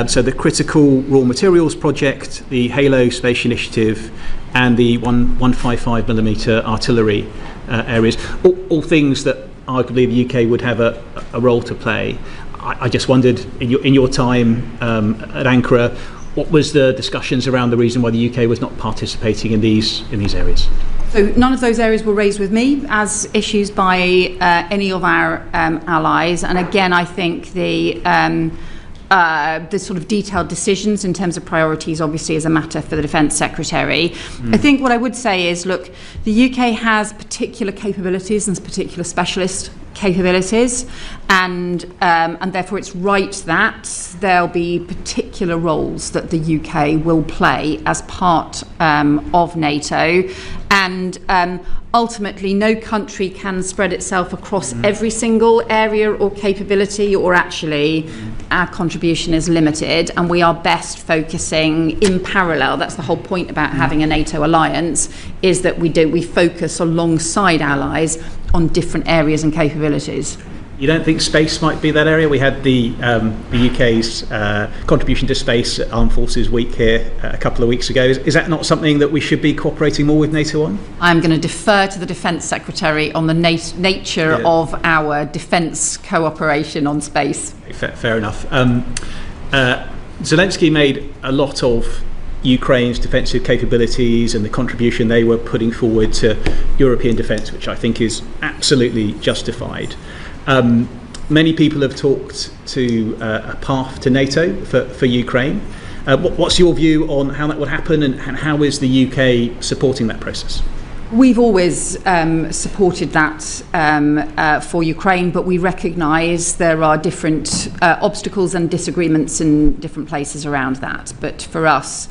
So the critical raw materials project, the Halo Space Initiative, and the 155mm artillery areas, all things that arguably the UK would have a role to play. I just wondered, in your time at Ankara, what was the discussions around the reason why the UK was not participating in these areas? So none of those areas were raised with me as issues by any of our allies, and again I think the sort of detailed decisions in terms of priorities obviously is a matter for the Defence Secretary. I think what I would say is, look, the UK has particular capabilities and particular specialist capabilities, and therefore it's right that there'll be particular roles that the UK will play as part of NATO, and ultimately no country can spread itself across every single area or capability, or actually our contribution is limited, and we are best focusing in parallel. That's the whole point about having a NATO alliance, is that we focus alongside allies on different areas and capabilities. You don't think space might be that area? We had the UK's contribution to space at Armed Forces Week here a couple of weeks ago. Is that not something that we should be cooperating more with NATO on? I'm going to defer to the Defence Secretary on the nature of our defence cooperation on space. Fair enough. Zelensky made a lot of Ukraine's defensive capabilities and the contribution they were putting forward to European defence, which I think is absolutely justified. Many people have talked to a path to NATO for Ukraine. What's your view on how that would happen, and how is the UK supporting that process? We've always supported that for Ukraine, but we recognise there are different obstacles and disagreements in different places around that. But for us,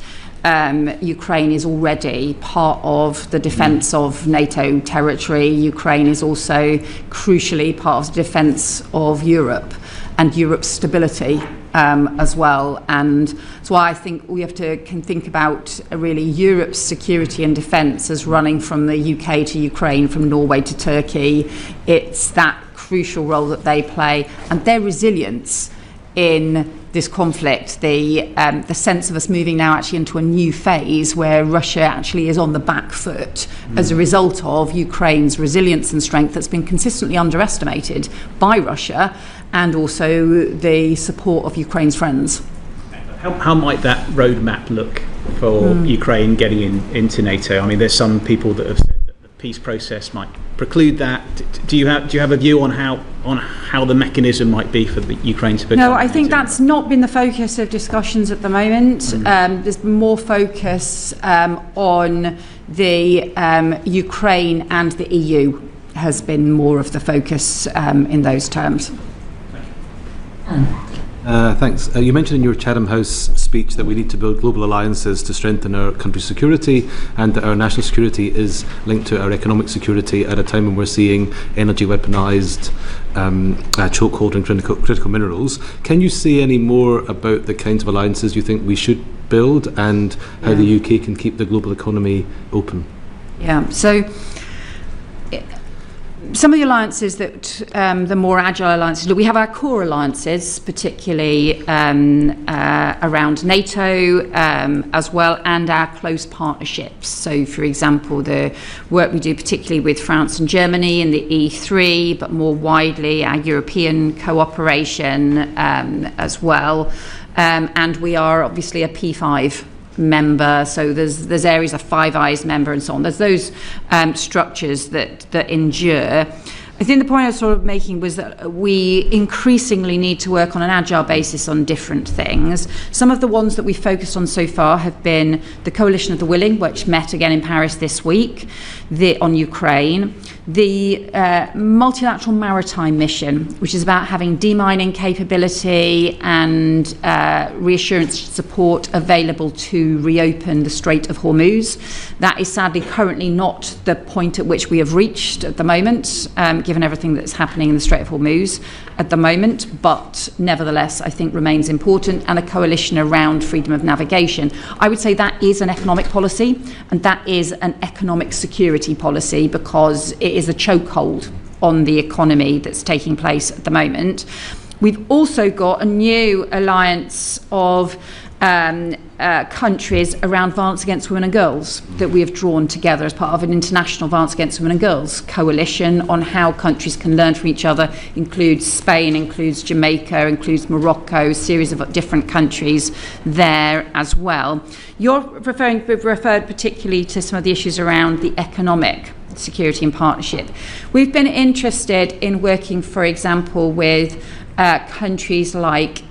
Ukraine is already part of the defence of NATO territory. Ukraine is also crucially part of the defence of Europe and Europe's stability as well. And that's why I think we have to can think about really Europe's security and defence as running from the UK to Ukraine, from Norway to Turkey. It's that crucial role that they play, and their resilience in this conflict, the sense of us moving now actually into a new phase where Russia actually is on the back foot as a result of Ukraine's resilience and strength that's been consistently underestimated by Russia, and also the support of Ukraine's friends. How might that roadmap look for Ukraine getting into NATO? I mean, there's some people that have said that the peace process might preclude that. Do you have a view on how the mechanism might be for the Ukraine to become? No, I think that's not been the focus of discussions at the moment. There's more focus on the Ukraine and the EU has been more of the focus in those terms. Thanks. You mentioned in your Chatham House speech that we need to build global alliances to strengthen our country's security, and that our national security is linked to our economic security at a time when we're seeing energy weaponised, chokehold and critical minerals. Can you say any more about the kinds of alliances you think we should build, and how the UK can keep the global economy open? Yeah, so some of the alliances that, the more agile alliances, we have our core alliances, particularly around NATO as well, and our close partnerships. So, for example, the work we do particularly with France and Germany in the E3, but more widely our European cooperation as well. And we are obviously a P5 member, so there's areas of Five Eyes member and so on. There's those structures that endure. I think the point I was sort of making was that we increasingly need to work on an agile basis on different things. Some of the ones that we focused on so far have been the Coalition of the Willing, which met again in Paris this week, on Ukraine, the Multilateral Maritime Mission, which is about having demining capability and reassurance support available to reopen the Strait of Hormuz. That is sadly currently not the point at which we have reached at the moment, given everything that's happening in the Strait of Hormuz at the moment, but nevertheless I think remains important, and a coalition around freedom of navigation. I would say that is an economic policy, and that is an economic security policy, because it is a chokehold on the economy that's taking place at the moment. We've also got a new alliance of countries around violence against women and girls that we have drawn together as part of an international violence against women and girls coalition on how countries can learn from each other. Includes Spain, includes Jamaica, includes Morocco, a series of different countries there as well. You're referred particularly to some of the issues around the economic security and partnership. We've been interested in working, for example, with countries like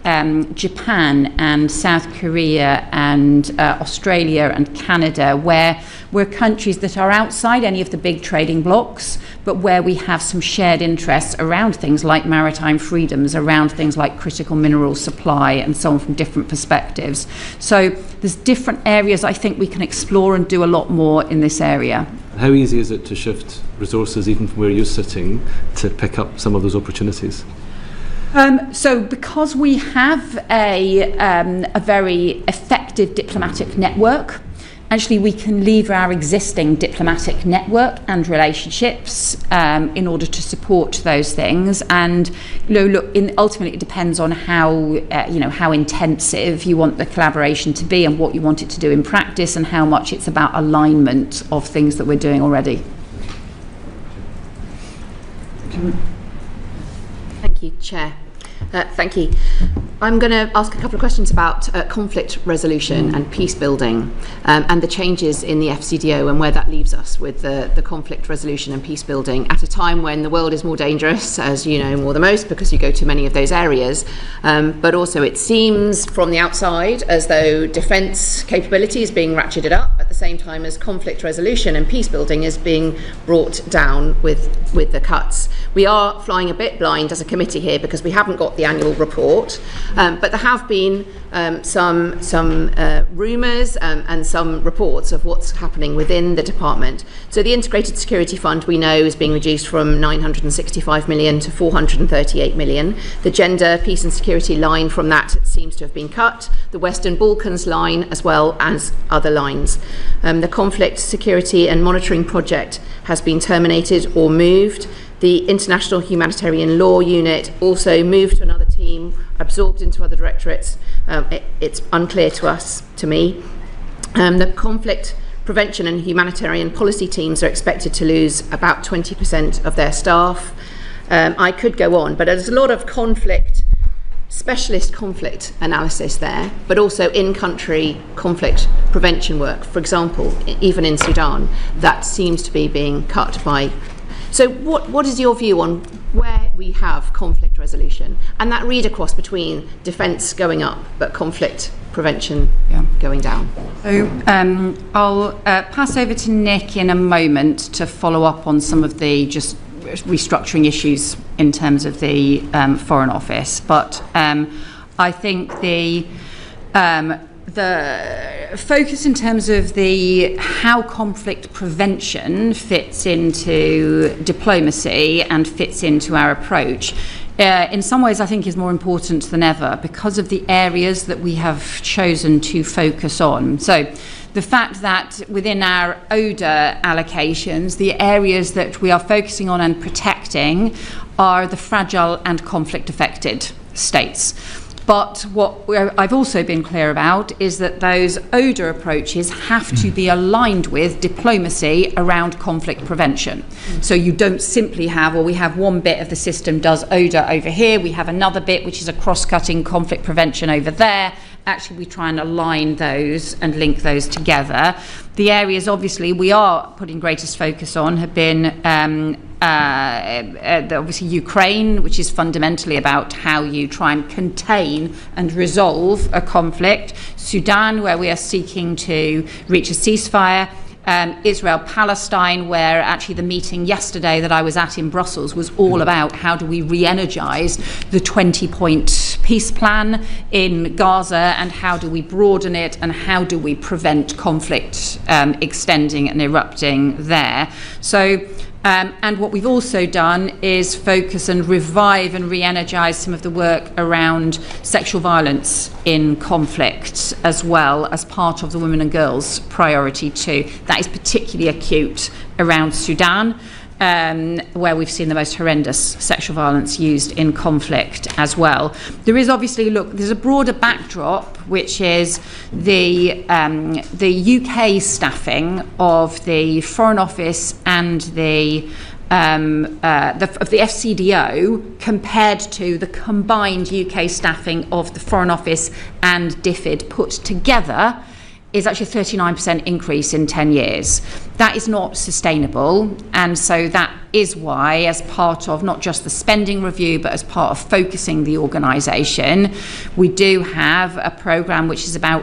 Japan and South Korea and Australia and Canada, where we're countries that are outside any of the big trading blocs, but where we have some shared interests around things like maritime freedoms, around things like critical mineral supply and so on, from different perspectives. So there's different areas I think we can explore and do a lot more in this area. How easy is it to shift resources, even from where you're sitting, to pick up some of those opportunities? So because we have a very effective diplomatic network, actually we can lever our existing diplomatic network and relationships in order to support those things. And ultimately it depends on how intensive you want the collaboration to be and what you want it to do in practice, and how much it's about alignment of things that we're doing already. Thank you, Chair. Thank you. I'm going to ask a couple of questions about conflict resolution and peace building and the changes in the FCDO and where that leaves us with the conflict resolution and peace building at a time when the world is more dangerous, as you know more than most, because you go to many of those areas. But also it seems from the outside as though defence capability is being ratcheted up at the same time as conflict resolution and peace building is being brought down with the cuts. We are flying a bit blind as a committee here because we haven't got the annual report, but there have been some rumours and some reports of what's happening within the department. So the Integrated Security Fund, we know, is being reduced from 965 million to 438 million. The Gender, Peace and Security line from that seems to have been cut. The Western Balkans line, as well as other lines. The Conflict, Security and Monitoring Project has been terminated or moved. The International Humanitarian Law Unit also moved to another team, absorbed into other directorates. It's unclear to me. The conflict prevention and humanitarian policy teams are expected to lose about 20% of their staff. I could go on, but there's a lot of specialist conflict analysis there, but also in-country conflict prevention work. For example, even in Sudan, that seems to be being cut by. So what is your view on where we have conflict resolution and that read across between defence going up but conflict prevention going down? So I'll pass over to Nick in a moment to follow up on some of the just restructuring issues in terms of the Foreign Office. But I think the focus in terms of how conflict prevention fits into diplomacy and fits into our approach, in some ways I think is more important than ever because of the areas that we have chosen to focus on. So the fact that within our ODA allocations, the areas that we are focusing on and protecting are the fragile and conflict affected states. But what I've also been clear about is that those ODA approaches have to be aligned with diplomacy around conflict prevention. So you don't simply we have one bit of the system does ODA over here, we have another bit which is a cross-cutting conflict prevention over there. Actually, we try and align those and link those together. The areas, obviously, we are putting greatest focus on have been obviously Ukraine, which is fundamentally about how you try and contain and resolve a conflict. Sudan, where we are seeking to reach a ceasefire. Israel-Palestine, where actually the meeting yesterday that I was at in Brussels was all about how do we re-energise the 20-point peace plan in Gaza and how do we broaden it and how do we prevent conflict extending and erupting there. So and what we've also done is focus and revive and re-energise some of the work around sexual violence in conflict as well as part of the Women and Girls priority too. That is particularly acute around Sudan, where we've seen the most horrendous sexual violence used in conflict as well. There is obviously, there's a broader backdrop, which is the UK staffing of the Foreign Office and the FCDO compared to the combined UK staffing of the Foreign Office and DFID put together is actually a 39% increase in 10 years. That is not sustainable, and so that is why, as part of not just the spending review, but as part of focusing the organisation, we do have a programme which is about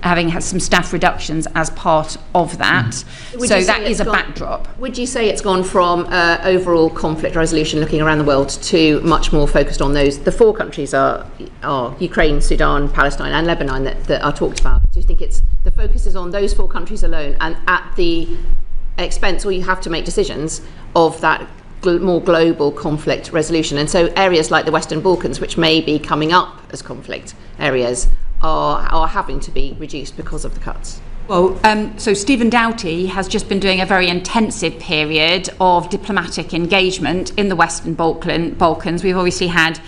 having had some staff reductions as part of that. So that is a backdrop. Would you say it's gone from overall conflict resolution looking around the world to much more focused on the four countries are Ukraine, Sudan, Palestine and Lebanon that are talked about? Do you think the focus is on those four countries alone and at the expense, or you have to make decisions of that more global conflict resolution? And so areas like the Western Balkans, which may be coming up as conflict areas, are having to be reduced because of the cuts. Well, so Stephen Doughty has just been doing a very intensive period of diplomatic engagement in the Western Balkans. We've obviously had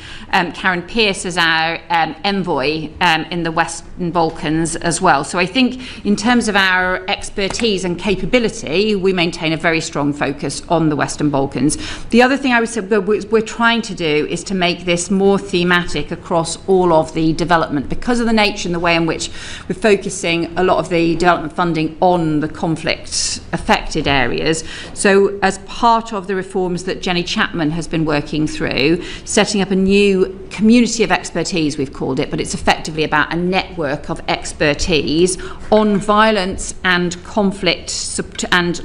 Karen Pierce as our envoy in the Western Balkans as well. So I think in terms of our expertise and capability, we maintain a very strong focus on the Western Balkans. The other thing I would say we're trying to do is to make this more thematic across all of the development, because of the nature and the way in which we're focusing a lot of the development funding on the conflict affected areas. So as part of the reforms that Jenny Chapman has been working through, setting up a new community of expertise, we've called it, but it's effectively about a network of expertise on violence and conflict support and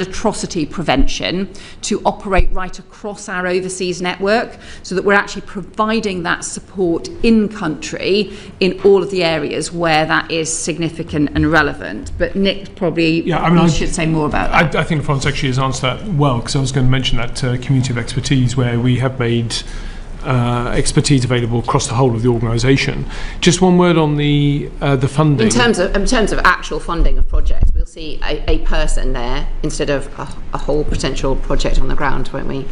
atrocity prevention to operate right across our overseas network, so that we're actually providing that support in country in all of the areas where that is significant and relevant. But Nick probably should say more about that. I think the Foreign Secretary has answered that well, because I was going to mention that community of expertise where we have made expertise available across the whole of the organisation. Just one word on the funding. In terms of actual funding of projects, we'll see a person there instead of a whole potential project on the ground, won't we?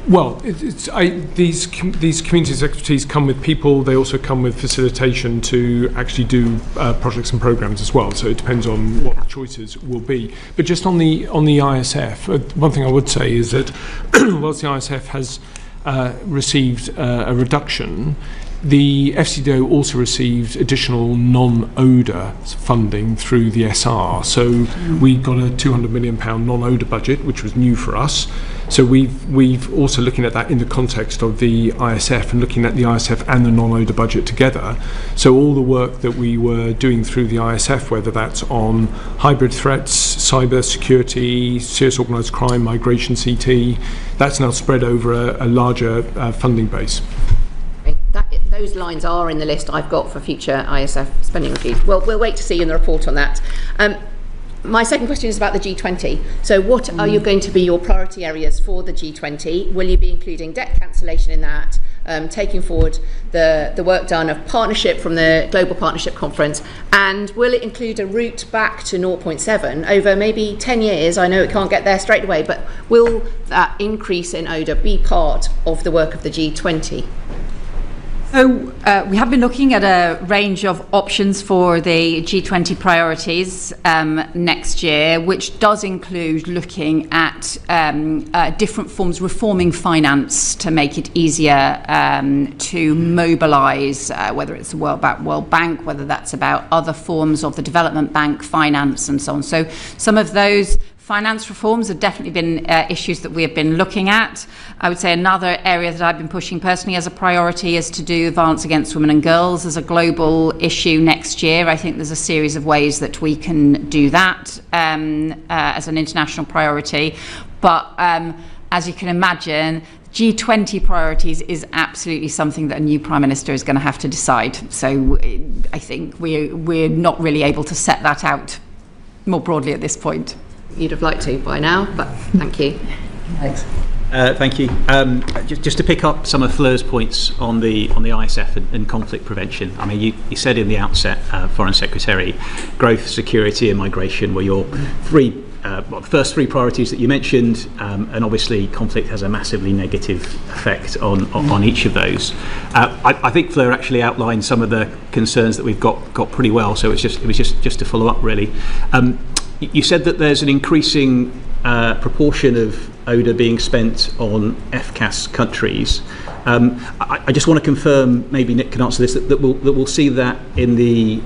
Well, these communities of expertise come with people. They also come with facilitation to actually do projects and programmes as well. So it depends on what the choices will be. But just on the ISF, one thing I would say is that whilst the ISF has received a reduction, the FCDO also received additional non-ODA funding through the SR. So we got a £200 million non-ODA budget, which was new for us. So we've also looking at that in the context of the ISF and looking at the ISF and the non-ODA budget together. So all the work that we were doing through the ISF, whether that's on hybrid threats, cyber security, serious organised crime, migration, CT, that's now spread over a larger funding base. Those lines are in the list I've got for future ISF spending reviews. Well, we'll wait to see in the report on that. My second question is about the G20. So what are you going to be your priority areas for the G20? Will you be including debt cancellation in that, taking forward the work done of partnership from the Global Partnership Conference, and will it include a route back to 0.7 over maybe 10 years? I know it can't get there straight away, but will that increase in ODA be part of the work of the G20? So we have been looking at a range of options for the G20 priorities next year, which does include looking at different forms, reforming finance to make it easier to mobilise, whether it's the World Bank, whether that's about other forms of the Development Bank finance and so on. So some of those finance reforms have definitely been issues that we have been looking at. I would say another area that I've been pushing personally as a priority is to do violence against women and girls as a global issue next year. I think there's a series of ways that we can do that as an international priority. But as you can imagine, G20 priorities is absolutely something that a new Prime Minister is going to have to decide. So I think we're not really able to set that out more broadly at this point. You'd have liked to by now, but thank you. Thanks. Thank you. Just to pick up some of Fleur's points on the ISF and conflict prevention. I mean, you said in the outset, Foreign Secretary, growth, security, and migration were your first three priorities that you mentioned, and obviously conflict has a massively negative effect on each of those. I think Fleur actually outlined some of the concerns that we've got pretty well. So it was just to follow up really. You said that there's an increasing proportion of ODA being spent on FCAS countries. I just want to confirm, maybe Nick can answer this, that we'll see that in the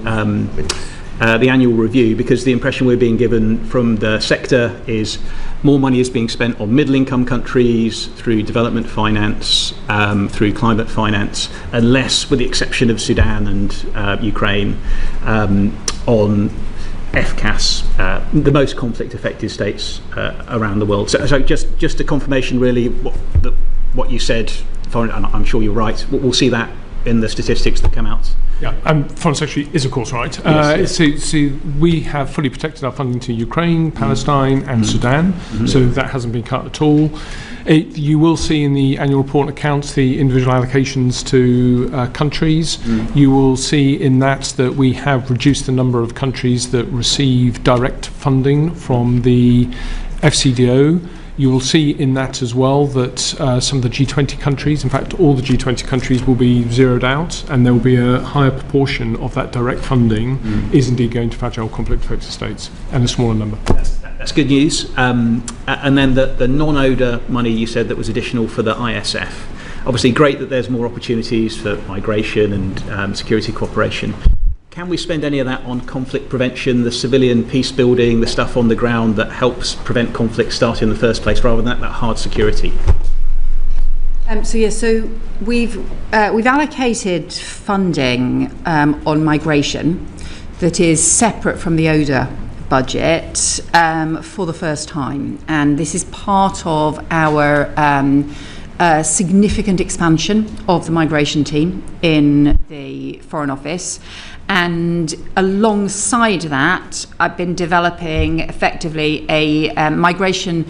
annual review, because the impression we're being given from the sector is more money is being spent on middle-income countries through development finance, through climate finance, and less, with the exception of Sudan and Ukraine, on FCAS, the most conflict-affected states around the world. So just a confirmation, really, what you said, and I'm sure you're right. We'll see that in the statistics that come out. Yeah, and Foreign Secretary is of course right. Yes. So we have fully protected our funding to Ukraine, Palestine and Sudan, so that hasn't been cut at all. You will see in the annual report and accounts the individual allocations to countries. You will see in that we have reduced the number of countries that receive direct funding from the FCDO. You will see in that as well that some of the G20 countries, in fact all the G20 countries, will be zeroed out, and there will be a higher proportion of that direct funding is indeed going to fragile conflict-affected states, and a smaller number. That's good news. And then the non-ODA money you said that was additional for the ISF. Obviously great that there's more opportunities for migration and security cooperation. Can we spend any of that on conflict prevention, the civilian peace building, the stuff on the ground that helps prevent conflict starting in the first place, rather than that hard security? So we've allocated funding on migration that is separate from the ODA budget for the first time, and this is part of our significant expansion of the migration team in the Foreign Office. And alongside that, I've been developing effectively a migration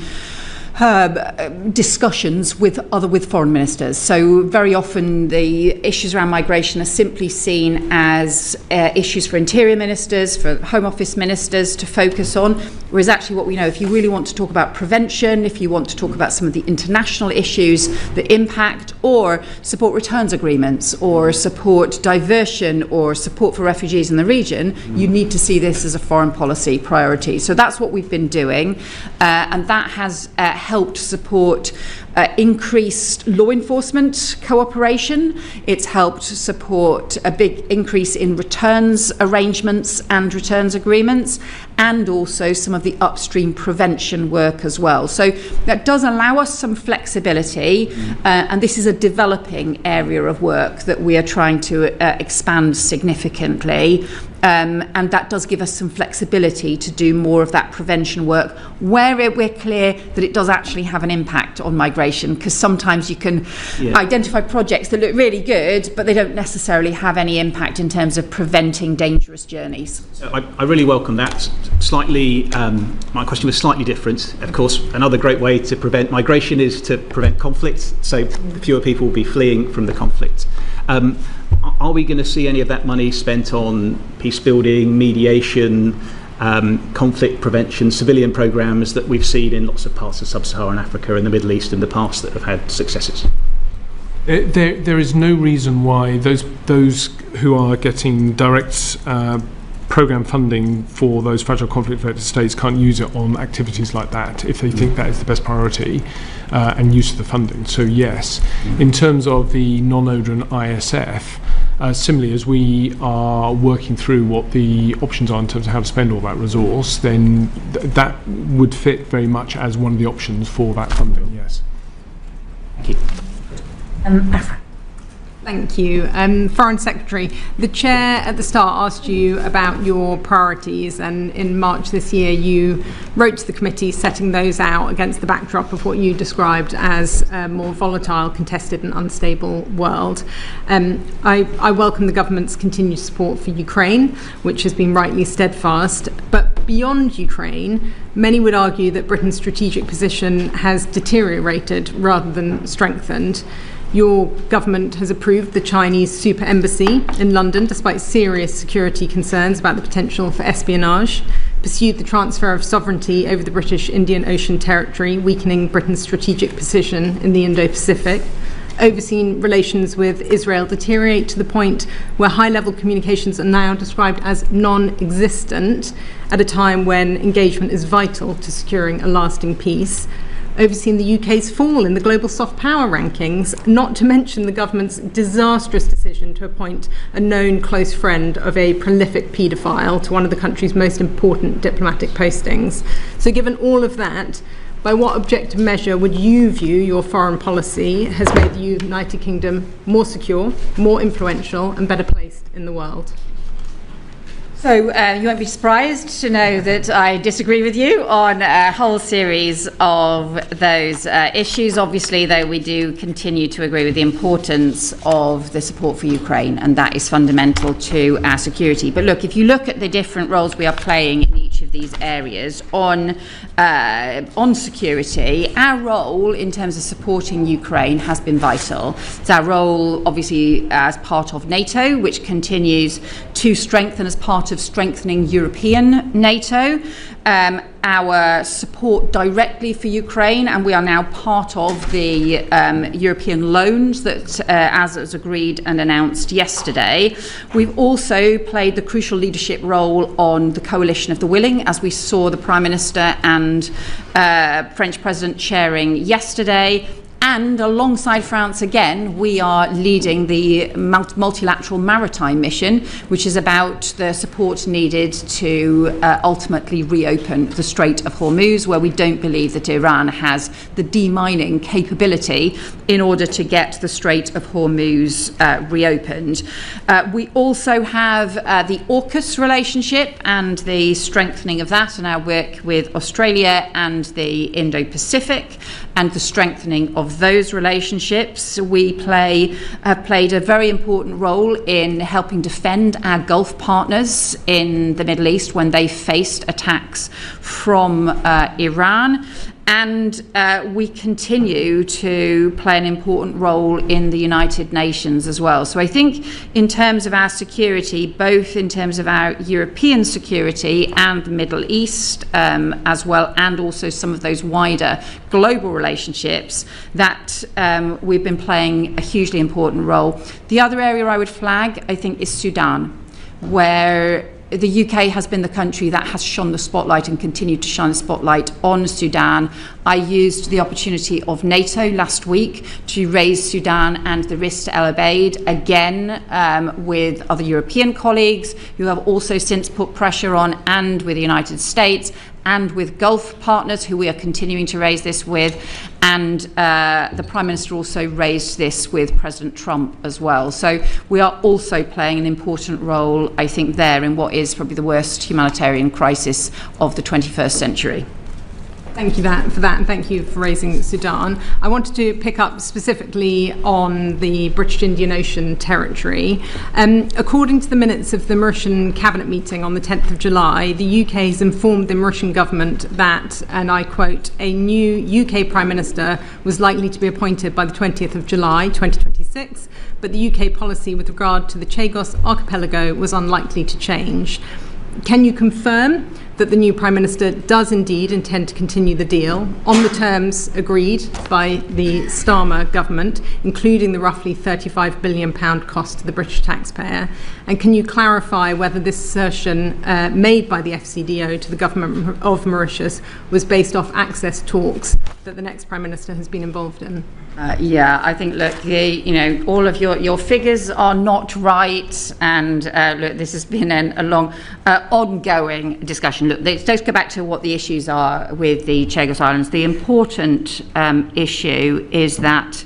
discussions with foreign ministers. So very often the issues around migration are simply seen as issues for interior ministers, for Home Office ministers to focus on, whereas actually what we know, if you really want to talk about prevention, if you want to talk about some of the international issues that impact, or support returns agreements, or support diversion, or support for refugees in the region, you need to see this as a foreign policy priority. So that's what we've been doing, and that has helped support increased law enforcement cooperation. It's helped support a big increase in returns arrangements and returns agreements, and also some of the upstream prevention work as well. So that does allow us some flexibility, and this is a developing area of work that we are trying to expand significantly. And that does give us some flexibility to do more of that prevention work where we're clear that it does actually have an impact on migration, because sometimes you can identify projects that look really good, but they don't necessarily have any impact in terms of preventing dangerous journeys. So I really welcome that. Slightly, my question was slightly different. Of course, another great way to prevent migration is to prevent conflict, so fewer people will be fleeing from the conflict. Are we going to see any of that money spent on peace building, mediation, conflict prevention, civilian programs that we've seen in lots of parts of sub-Saharan Africa and the Middle East in the past that have had successes? There is no reason why those who are getting direct program funding for those fragile conflict-affected states can't use it on activities like that if they think that is the best priority and use of the funding. So yes, in terms of the non-ODA and ISF, similarly, as we are working through what the options are in terms of how to spend all that resource, then that would fit very much as one of the options for that funding, yes. Thank you. Afra. Thank you. Foreign Secretary, the Chair at the start asked you about your priorities, and in March this year you wrote to the committee setting those out against the backdrop of what you described as a more volatile, contested and unstable world. I welcome the government's continued support for Ukraine, which has been rightly steadfast, but beyond Ukraine, many would argue that Britain's strategic position has deteriorated rather than strengthened. Your government has approved the Chinese super embassy in London despite serious security concerns about the potential for espionage, pursued the transfer of sovereignty over the British Indian Ocean territory, weakening Britain's strategic position in the Indo-Pacific, overseen relations with Israel deteriorate to the point where high-level communications are now described as non-existent at a time when engagement is vital to securing a lasting peace, overseen the UK's fall in the global soft power rankings, not to mention the government's disastrous decision to appoint a known close friend of a prolific paedophile to one of the country's most important diplomatic postings. So given all of that, by what objective measure would you view your foreign policy has made the United Kingdom more secure, more influential and better placed in the world? So you won't be surprised to know that I disagree with you on a whole series of those issues. Obviously, though, we do continue to agree with the importance of the support for Ukraine, and that is fundamental to our security. But look, if you look at the different roles we are playing in each of these areas on security, our role in terms of supporting Ukraine has been vital. It's our role, obviously, as part of NATO, which continues to strengthen as part of strengthening European NATO, our support directly for Ukraine, and we are now part of the European loans that, as was agreed and announced yesterday. We've also played the crucial leadership role on the coalition of the willing, as we saw the Prime Minister and French President chairing yesterday. And alongside France again, we are leading the multilateral maritime mission, which is about the support needed to ultimately reopen the Strait of Hormuz, where we don't believe that Iran has the demining capability in order to get the Strait of Hormuz reopened. We also have the AUKUS relationship and the strengthening of that, and our work with Australia and the Indo-Pacific, and the strengthening of those relationships. We have played a very important role in helping defend our Gulf partners in the Middle East when they faced attacks from Iran. And we continue to play an important role in the United Nations as well. So I think in terms of our security, both in terms of our European security and the Middle East as well, and also some of those wider global relationships, that we've been playing a hugely important role. The other area I would flag, I think, is Sudan, where the UK has been the country that has shone the spotlight and continued to shine the spotlight on Sudan. I used the opportunity of NATO last week to raise Sudan and the risk to El Obeid again with other European colleagues who have also since put pressure on, and with the United States and with Gulf partners who we are continuing to raise this with. And the Prime Minister also raised this with President Trump as well. So we are also playing an important role, I think, there in what is probably the worst humanitarian crisis of the 21st century. Thank you for that, and thank you for raising Sudan. I wanted to pick up specifically on the British Indian Ocean territory. According to the minutes of the Mauritian Cabinet meeting on the 10th of July, the UK has informed the Mauritian government that, and I quote, a new UK Prime Minister was likely to be appointed by the 20th of July 2026, but the UK policy with regard to the Chagos archipelago was unlikely to change. Can you confirm that the new Prime Minister does indeed intend to continue the deal on the terms agreed by the Starmer government, including the roughly £35 billion cost to the British taxpayer? And can you clarify whether this assertion made by the FCDO to the government of Mauritius was based off access talks that the next Prime Minister has been involved in? Yeah, I think, look, all of your figures are not right, and look, this has been a long, ongoing discussion. Look, let's go back to what the issues are with the Chagos Islands. The important issue is that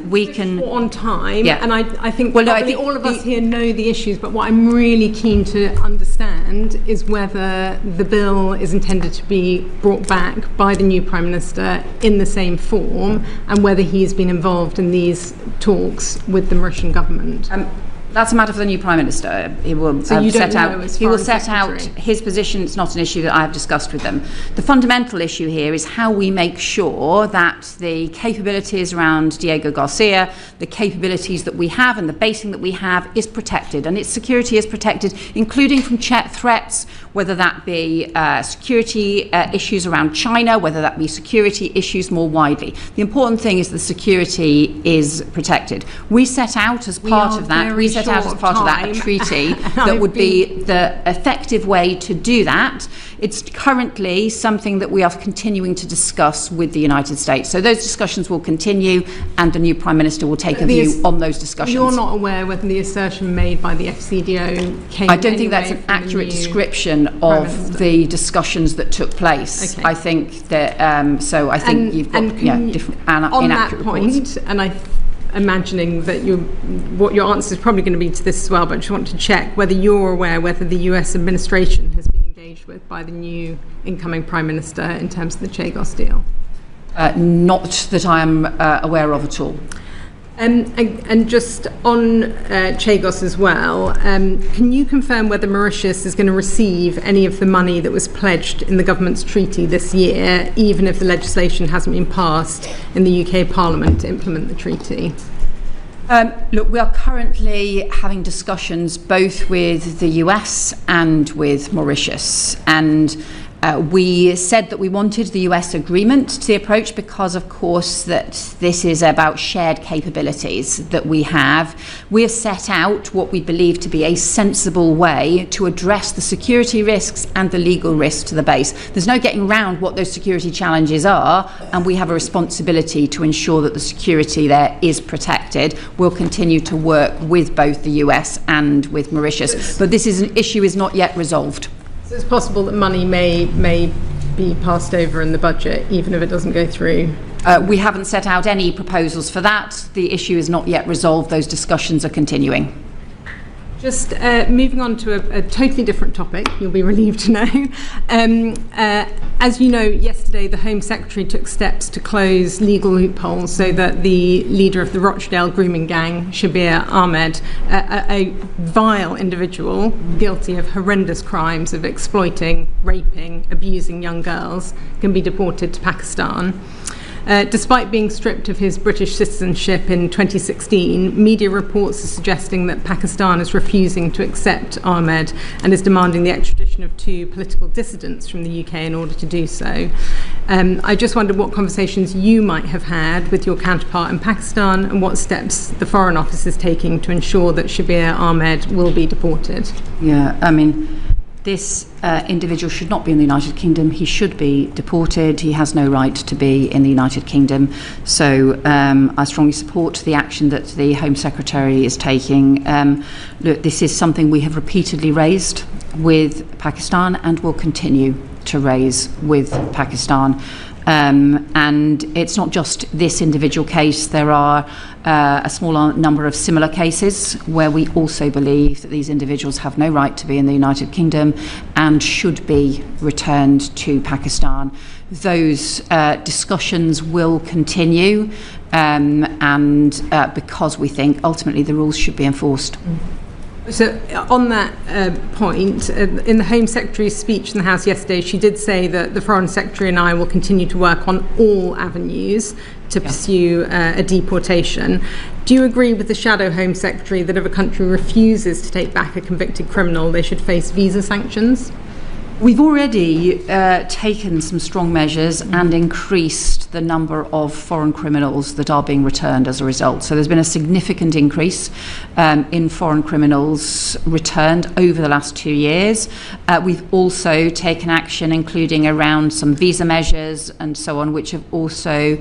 we can on time, yeah. And I think all of us here know the issues, but what I'm really keen to understand is whether the bill is intended to be brought back by the new Prime Minister in the same form, and whether he's been involved in these talks with the Mauritian government. That's a matter for the new Prime Minister. He will set out his position. It's not an issue that I have discussed with them. The fundamental issue here is how we make sure that the capabilities around Diego Garcia, the capabilities that we have and the basing that we have is protected, and its security is protected, including from threats, whether that be security issues around China, whether that be security issues more widely. The important thing is the security is protected. We set out as part of that a treaty that would be the effective way to do that. It's currently something that we are continuing to discuss with the United States. So those discussions will continue, and the new Prime Minister will take a view on those discussions. You're not aware whether the assertion made by the FCDO came I don't think that's an accurate description of the discussions that took place. Okay. I think that, so I think you've got different inaccurate on that point, reports. and imagining that what your answer is probably going to be to this as well, but I just want to check whether you're aware whether the US administration has been engaged with by the new incoming Prime Minister in terms of the Chagos deal. Not that I am aware of at all. And just on Chagos as well, can you confirm whether Mauritius is going to receive any of the money that was pledged in the government's treaty this year, even if the legislation hasn't been passed in the UK Parliament to implement the treaty? Look, we are currently having discussions both with the US and with Mauritius, and we said that we wanted the US agreement to the approach because, of course, that this is about shared capabilities that we have. We have set out what we believe to be a sensible way to address the security risks and the legal risks to the base. There's no getting around what those security challenges are, and we have a responsibility to ensure that the security there is protected. We'll continue to work with both the US and with Mauritius, but this issue is not yet resolved. So it's possible that money may be passed over in the budget, even if it doesn't go through? We haven't set out any proposals for that. The issue is not yet resolved. Those discussions are continuing. Just moving on to a totally different topic, you'll be relieved to know. As you know, yesterday the Home Secretary took steps to close legal loopholes so that the leader of the Rochdale grooming gang, Shabir Ahmed, a vile individual guilty of horrendous crimes of exploiting, raping, abusing young girls, can be deported to Pakistan. Despite being stripped of his British citizenship in 2016, media reports are suggesting that Pakistan is refusing to accept Ahmed and is demanding the extradition of 2 political dissidents from the UK in order to do so. I just wondered what conversations you might have had with your counterpart in Pakistan and what steps the Foreign Office is taking to ensure that Shabir Ahmed will be deported. Yeah, I mean, this individual should not be in the United Kingdom. He should be deported. He has no right to be in the United Kingdom. So I strongly support the action that the Home Secretary is taking. Look, this is something we have repeatedly raised with Pakistan and will continue to raise with Pakistan. And it's not just this individual case. There are a small number of similar cases where we also believe that these individuals have no right to be in the United Kingdom and should be returned to Pakistan. Those discussions will continue and because we think ultimately the rules should be enforced. So on that point, in the Home Secretary's speech in the House yesterday, she did say that the Foreign Secretary and I will continue to work on all avenues to pursue a deportation. Do you agree with the Shadow Home Secretary that if a country refuses to take back a convicted criminal, they should face visa sanctions? We've already taken some strong measures and increased the number of foreign criminals that are being returned as a result. So there's been a significant increase in foreign criminals returned over the last 2 years. We've also taken action, including around some visa measures and so on, which have also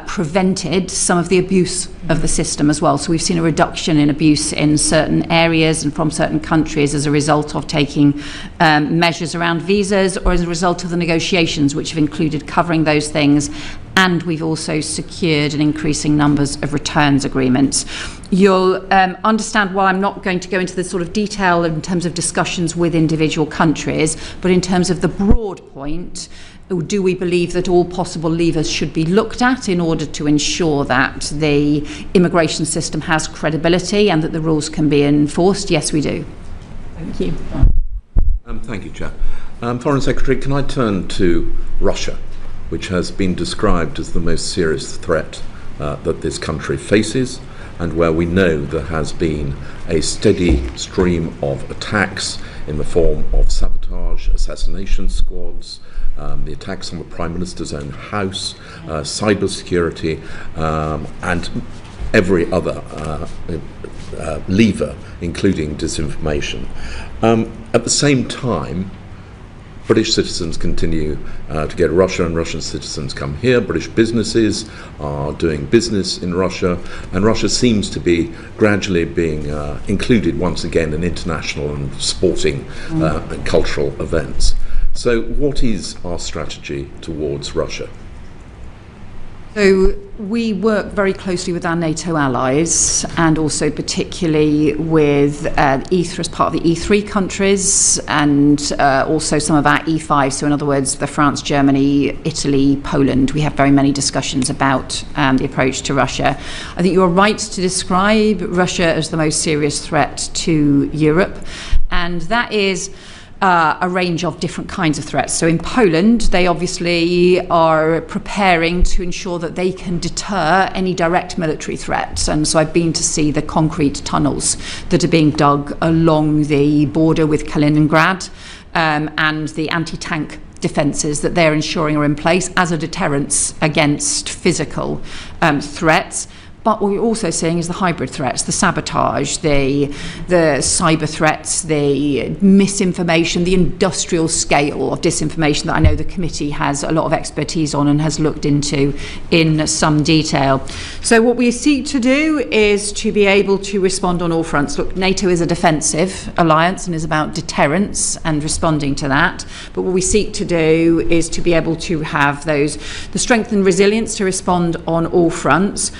prevented some of the abuse of the system as well. So we've seen a reduction in abuse in certain areas and from certain countries as a result of taking measures around visas or as a result of the negotiations which have included covering those things, and we've also secured an increasing numbers of returns agreements. You'll understand why I'm not going to go into the sort of detail in terms of discussions with individual countries, but in terms of the broad point, do we believe that all possible levers should be looked at in order to ensure that the immigration system has credibility and that the rules can be enforced? Yes, we do. Thank you. Thank you, Chair. Foreign Secretary, can I turn to Russia, which has been described as the most serious threat that this country faces, and where we know there has been a steady stream of attacks in the form of sabotage, assassination squads, the attacks on the Prime Minister's own house, cybersecurity, and every other lever, including disinformation. At the same time, British citizens continue to go to Russia and Russian citizens come here. British businesses are doing business in Russia, and Russia seems to be gradually being included once again in international and sporting and cultural events. So what is our strategy towards Russia? So we work very closely with our NATO allies and also particularly with E3 as part of the E3 countries and also some of our E5. So in other words, the France, Germany, Italy, Poland. We have very many discussions about the approach to Russia. I think you're right to describe Russia as the most serious threat to Europe, and that is a range of different kinds of threats. So in Poland, they obviously are preparing to ensure that they can deter any direct military threats. And so I've been to see the concrete tunnels that are being dug along the border with Kaliningrad and the anti-tank defences that they're ensuring are in place as a deterrence against physical threats. But what we're also seeing is the hybrid threats, the sabotage, the cyber threats, the misinformation, the industrial scale of disinformation that I know the committee has a lot of expertise on and has looked into in some detail. So what we seek to do is to be able to respond on all fronts. Look, NATO is a defensive alliance and is about deterrence and responding to that. But what we seek to do is to be able to have the strength and resilience to respond on all fronts.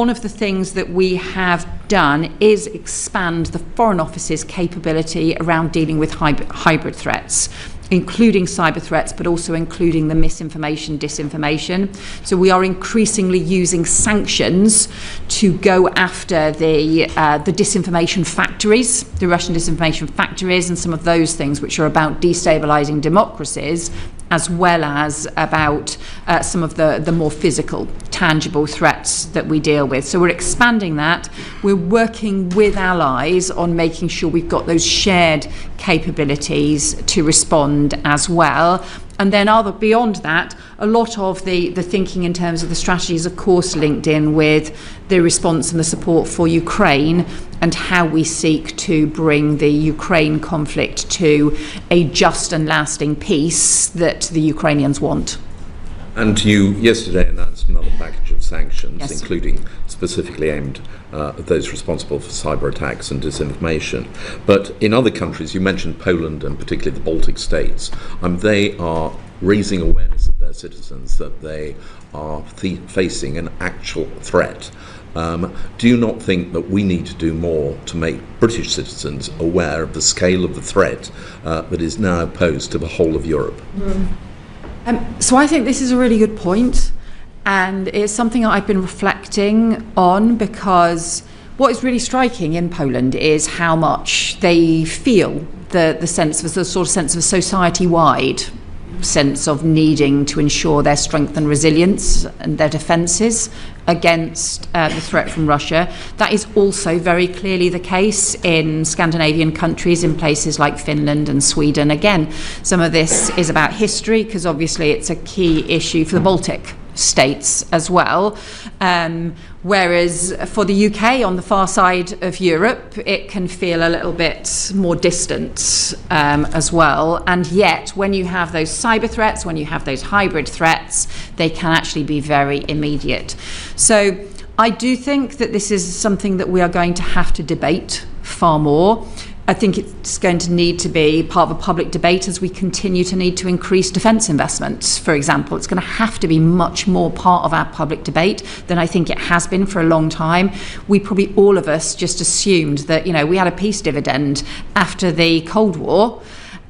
One of the things that we have done is expand the Foreign Office's capability around dealing with hybrid threats, including cyber threats, but also including the misinformation, disinformation. So we are increasingly using sanctions to go after the disinformation factories, the Russian disinformation factories, and some of those things which are about destabilizing democracies, as well as about some of the more physical, tangible threats that we deal with. So we're expanding that. We're working with allies on making sure we've got those shared capabilities to respond as well. And then beyond that, a lot of the thinking in terms of the strategy is, of course, linked in with the response and the support for Ukraine and how we seek to bring the Ukraine conflict to a just and lasting peace that the Ukrainians want. And you yesterday announced another package of sanctions, Yes. including specifically aimed at those responsible for cyber attacks and disinformation. But in other countries, you mentioned Poland and particularly the Baltic states, they are raising awareness of their citizens that they are facing an actual threat. Do you not think that we need to do more to make British citizens aware of the scale of the threat that is now posed to the whole of Europe? So I think this is a really good point, and it's something that I've been reflecting on, because what is really striking in Poland is how much they feel the sense of the sort of sense of society-wide sense of needing to ensure their strength and resilience and their defences against the threat from Russia. That is also very clearly the case in Scandinavian countries, in places like Finland and Sweden. Again, some of this is about history, because obviously it's a key issue for the Baltic states as well. Whereas for the UK, on the far side of Europe, it can feel a little bit more distant as well. And yet, when you have those cyber threats, when you have those hybrid threats, they can actually be very immediate. So I do think that this is something that we are going to have to debate far more. I think it's going to need to be part of a public debate as we continue to need to increase defence investments, for example. It's going to have to be much more part of our public debate than I think it has been for a long time. We probably, all of us, just assumed that, we had a peace dividend after the Cold War.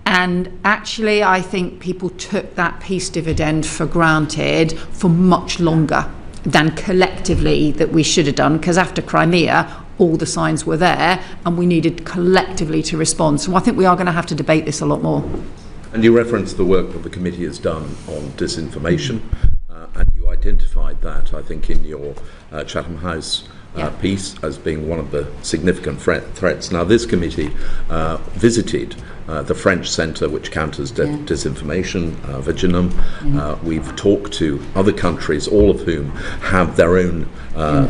And actually, I think people took that peace dividend for granted for much longer than collectively that we should have done, because after Crimea, all the signs were there and we needed collectively to respond. So I think we are going to have to debate this a lot more. And you referenced the work that the committee has done on disinformation, and you identified that, I think, in your Chatham House piece as being one of the significant threats. Now, this committee visited the French Centre which counters disinformation, Viginum. We've talked to other countries, all of whom have their own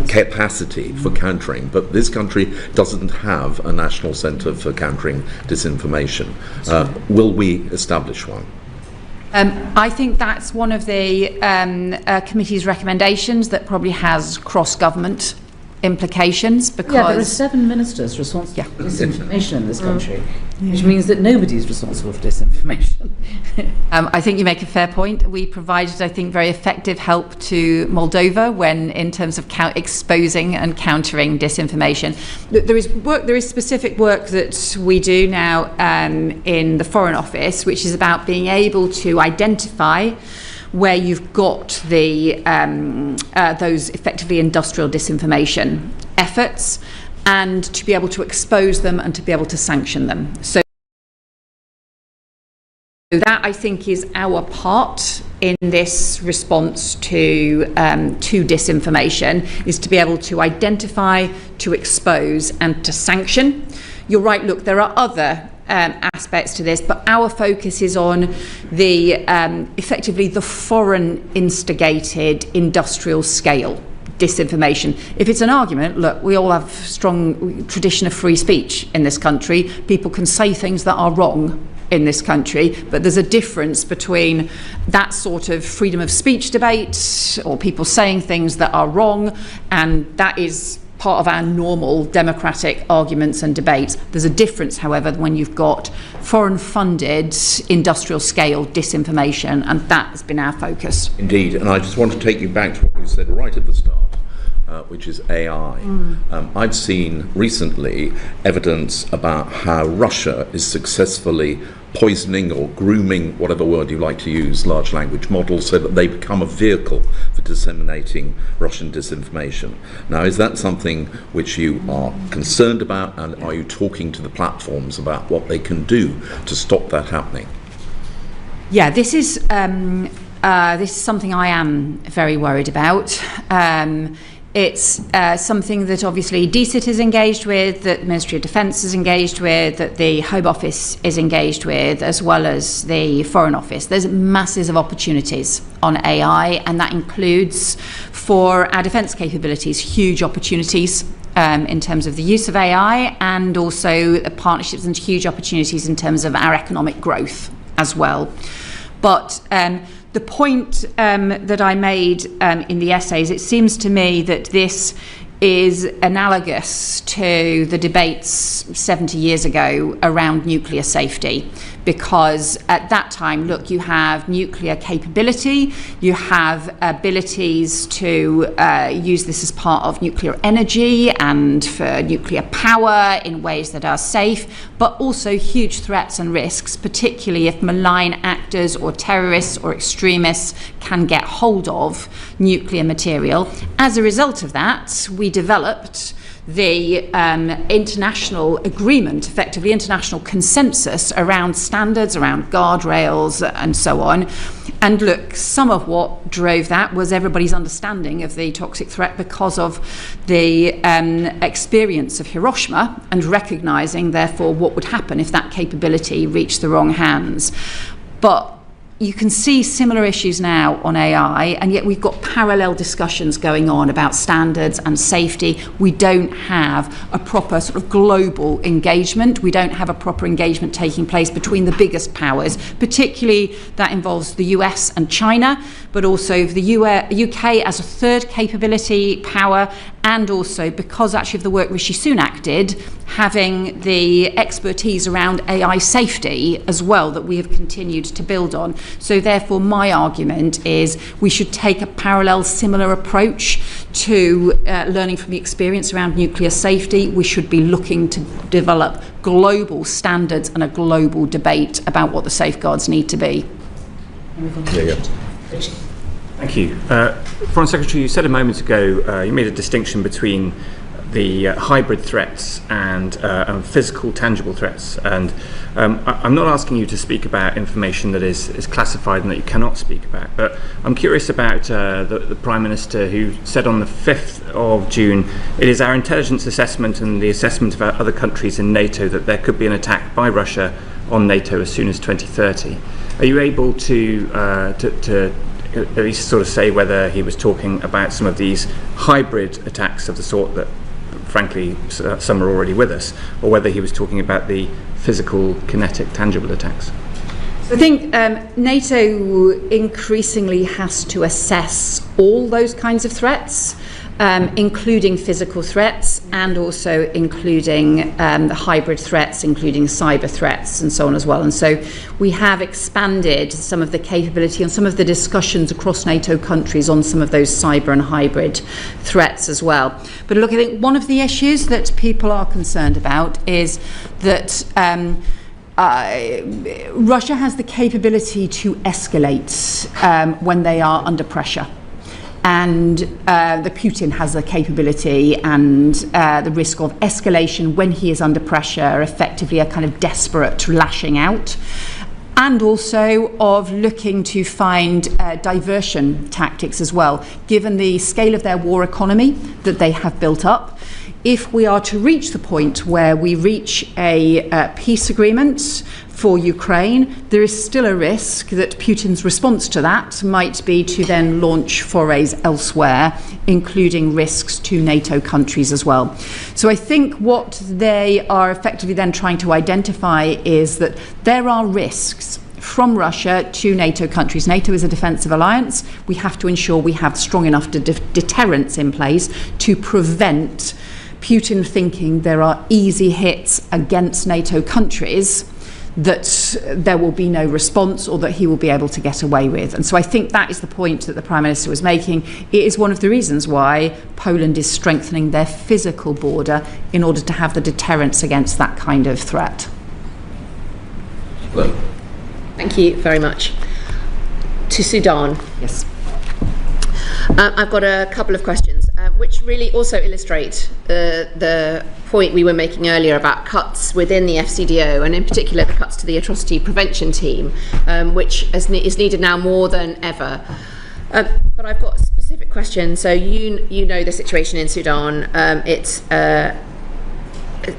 capacity for countering, but this country doesn't have a national centre for countering disinformation. Will we establish one? I think that's one of the committee's recommendations that probably has cross-government implications because... Yeah, there are 7 ministers responsible for disinformation in this country, which means that nobody's responsible for disinformation. I think you make a fair point. We provided, I think, very effective help to Moldova when, in terms of exposing and countering disinformation. There is specific work that we do now in the Foreign Office, which is about being able to identify where you've got the those effectively industrial disinformation efforts, and to be able to expose them and to be able to sanction them. So that, I think, is our part in this response to disinformation, is to be able to identify, to expose and to sanction. You're right, look, there are other aspects to this, but our focus is on the effectively the foreign instigated industrial scale disinformation. If it's an argument, look, we all have strong tradition of free speech in this country. People can say things that are wrong in this country, but there's a difference between that sort of freedom of speech debate or people saying things that are wrong, and that is part of our normal democratic arguments and debates. There's a difference, however, when you've got foreign-funded industrial scale disinformation, and that has been our focus. Indeed, and I just want to take you back to what you said right at the start, which is AI. I've seen recently evidence about how Russia is successfully poisoning or grooming, whatever word you like to use, large language models so that they become a vehicle for disseminating Russian disinformation. Now, is that something which you are concerned about, and are you talking to the platforms about what they can do to stop that happening? Yeah, this is something I am very worried about. It's something that obviously DCIT is engaged with, that the Ministry of Defence is engaged with, that the Home Office is engaged with, as well as the Foreign Office. There's masses of opportunities on AI, and that includes, for our defence capabilities, huge opportunities in terms of the use of AI, and also partnerships and huge opportunities in terms of our economic growth as well. But the point that I made in the essays, it seems to me that this is analogous to the debates 70 years ago around nuclear safety, because at that time, look, you have nuclear capability, you have abilities to use this as part of nuclear energy and for nuclear power in ways that are safe, but also huge threats and risks, particularly if malign actors or terrorists or extremists can get hold of nuclear material. As a result of that, we developed the international agreement, effectively international consensus around standards, around guardrails and so on. And look, some of what drove that was everybody's understanding of the toxic threat because of the experience of Hiroshima, and recognising therefore what would happen if that capability reached the wrong hands. But you can see similar issues now on AI, and yet we've got parallel discussions going on about standards and safety. We don't have a proper sort of global engagement. We don't have a proper engagement taking place between the biggest powers, particularly that involves the US and China, but also the UK as a third capability power, and also because actually of the work Rishi Sunak did, having the expertise around AI safety as well that we have continued to build on. So therefore my argument is we should take a parallel, similar approach to learning from the experience around nuclear safety. We should be looking to develop global standards and a global debate about what the safeguards need to be. Thank you. Foreign Secretary, you said a moment ago, you made a distinction between the hybrid threats and physical, tangible threats. And I'm not asking you to speak about information that is classified and that you cannot speak about, but I'm curious about the Prime Minister who said on the 5th of June, it is our intelligence assessment and the assessment of other countries in NATO that there could be an attack by Russia on NATO as soon as 2030. Are you able to at least sort of say whether he was talking about some of these hybrid attacks of the sort that, frankly, some are already with us, or whether he was talking about the physical, kinetic, tangible attacks? I think NATO increasingly has to assess all those kinds of threats. including physical threats and also including the hybrid threats, including cyber threats and so on as well. And so we have expanded some of the capability and some of the discussions across NATO countries on some of those cyber and hybrid threats as well. But look, I think one of the issues that people are concerned about is that Russia has the capability to escalate when they are under pressure. And the Putin has the capability and the risk of escalation when he is under pressure, effectively a kind of desperate lashing out, and also of looking to find diversion tactics as well, given the scale of their war economy that they have built up. If we are to reach the point where we reach a peace agreement for Ukraine, there is still a risk that Putin's response to that might be to then launch forays elsewhere, including risks to NATO countries as well. So I think what they are effectively then trying to identify is that there are risks from Russia to NATO countries. NATO is a defensive alliance. We have to ensure we have strong enough deterrence in place to prevent Putin thinking there are easy hits against NATO countries that there will be no response or that he will be able to get away with. And so I think that is the point that the Prime Minister was making. It is one of the reasons why Poland is strengthening their physical border in order to have the deterrence against that kind of threat. Hello. Thank you very much. To Sudan. Yes. I've got a couple of questions, which really also illustrate the point we were making earlier about cuts within the FCDO, and in particular the cuts to the atrocity prevention team, which is needed now more than ever. But I've got specific questions. So you know the situation in Sudan. It's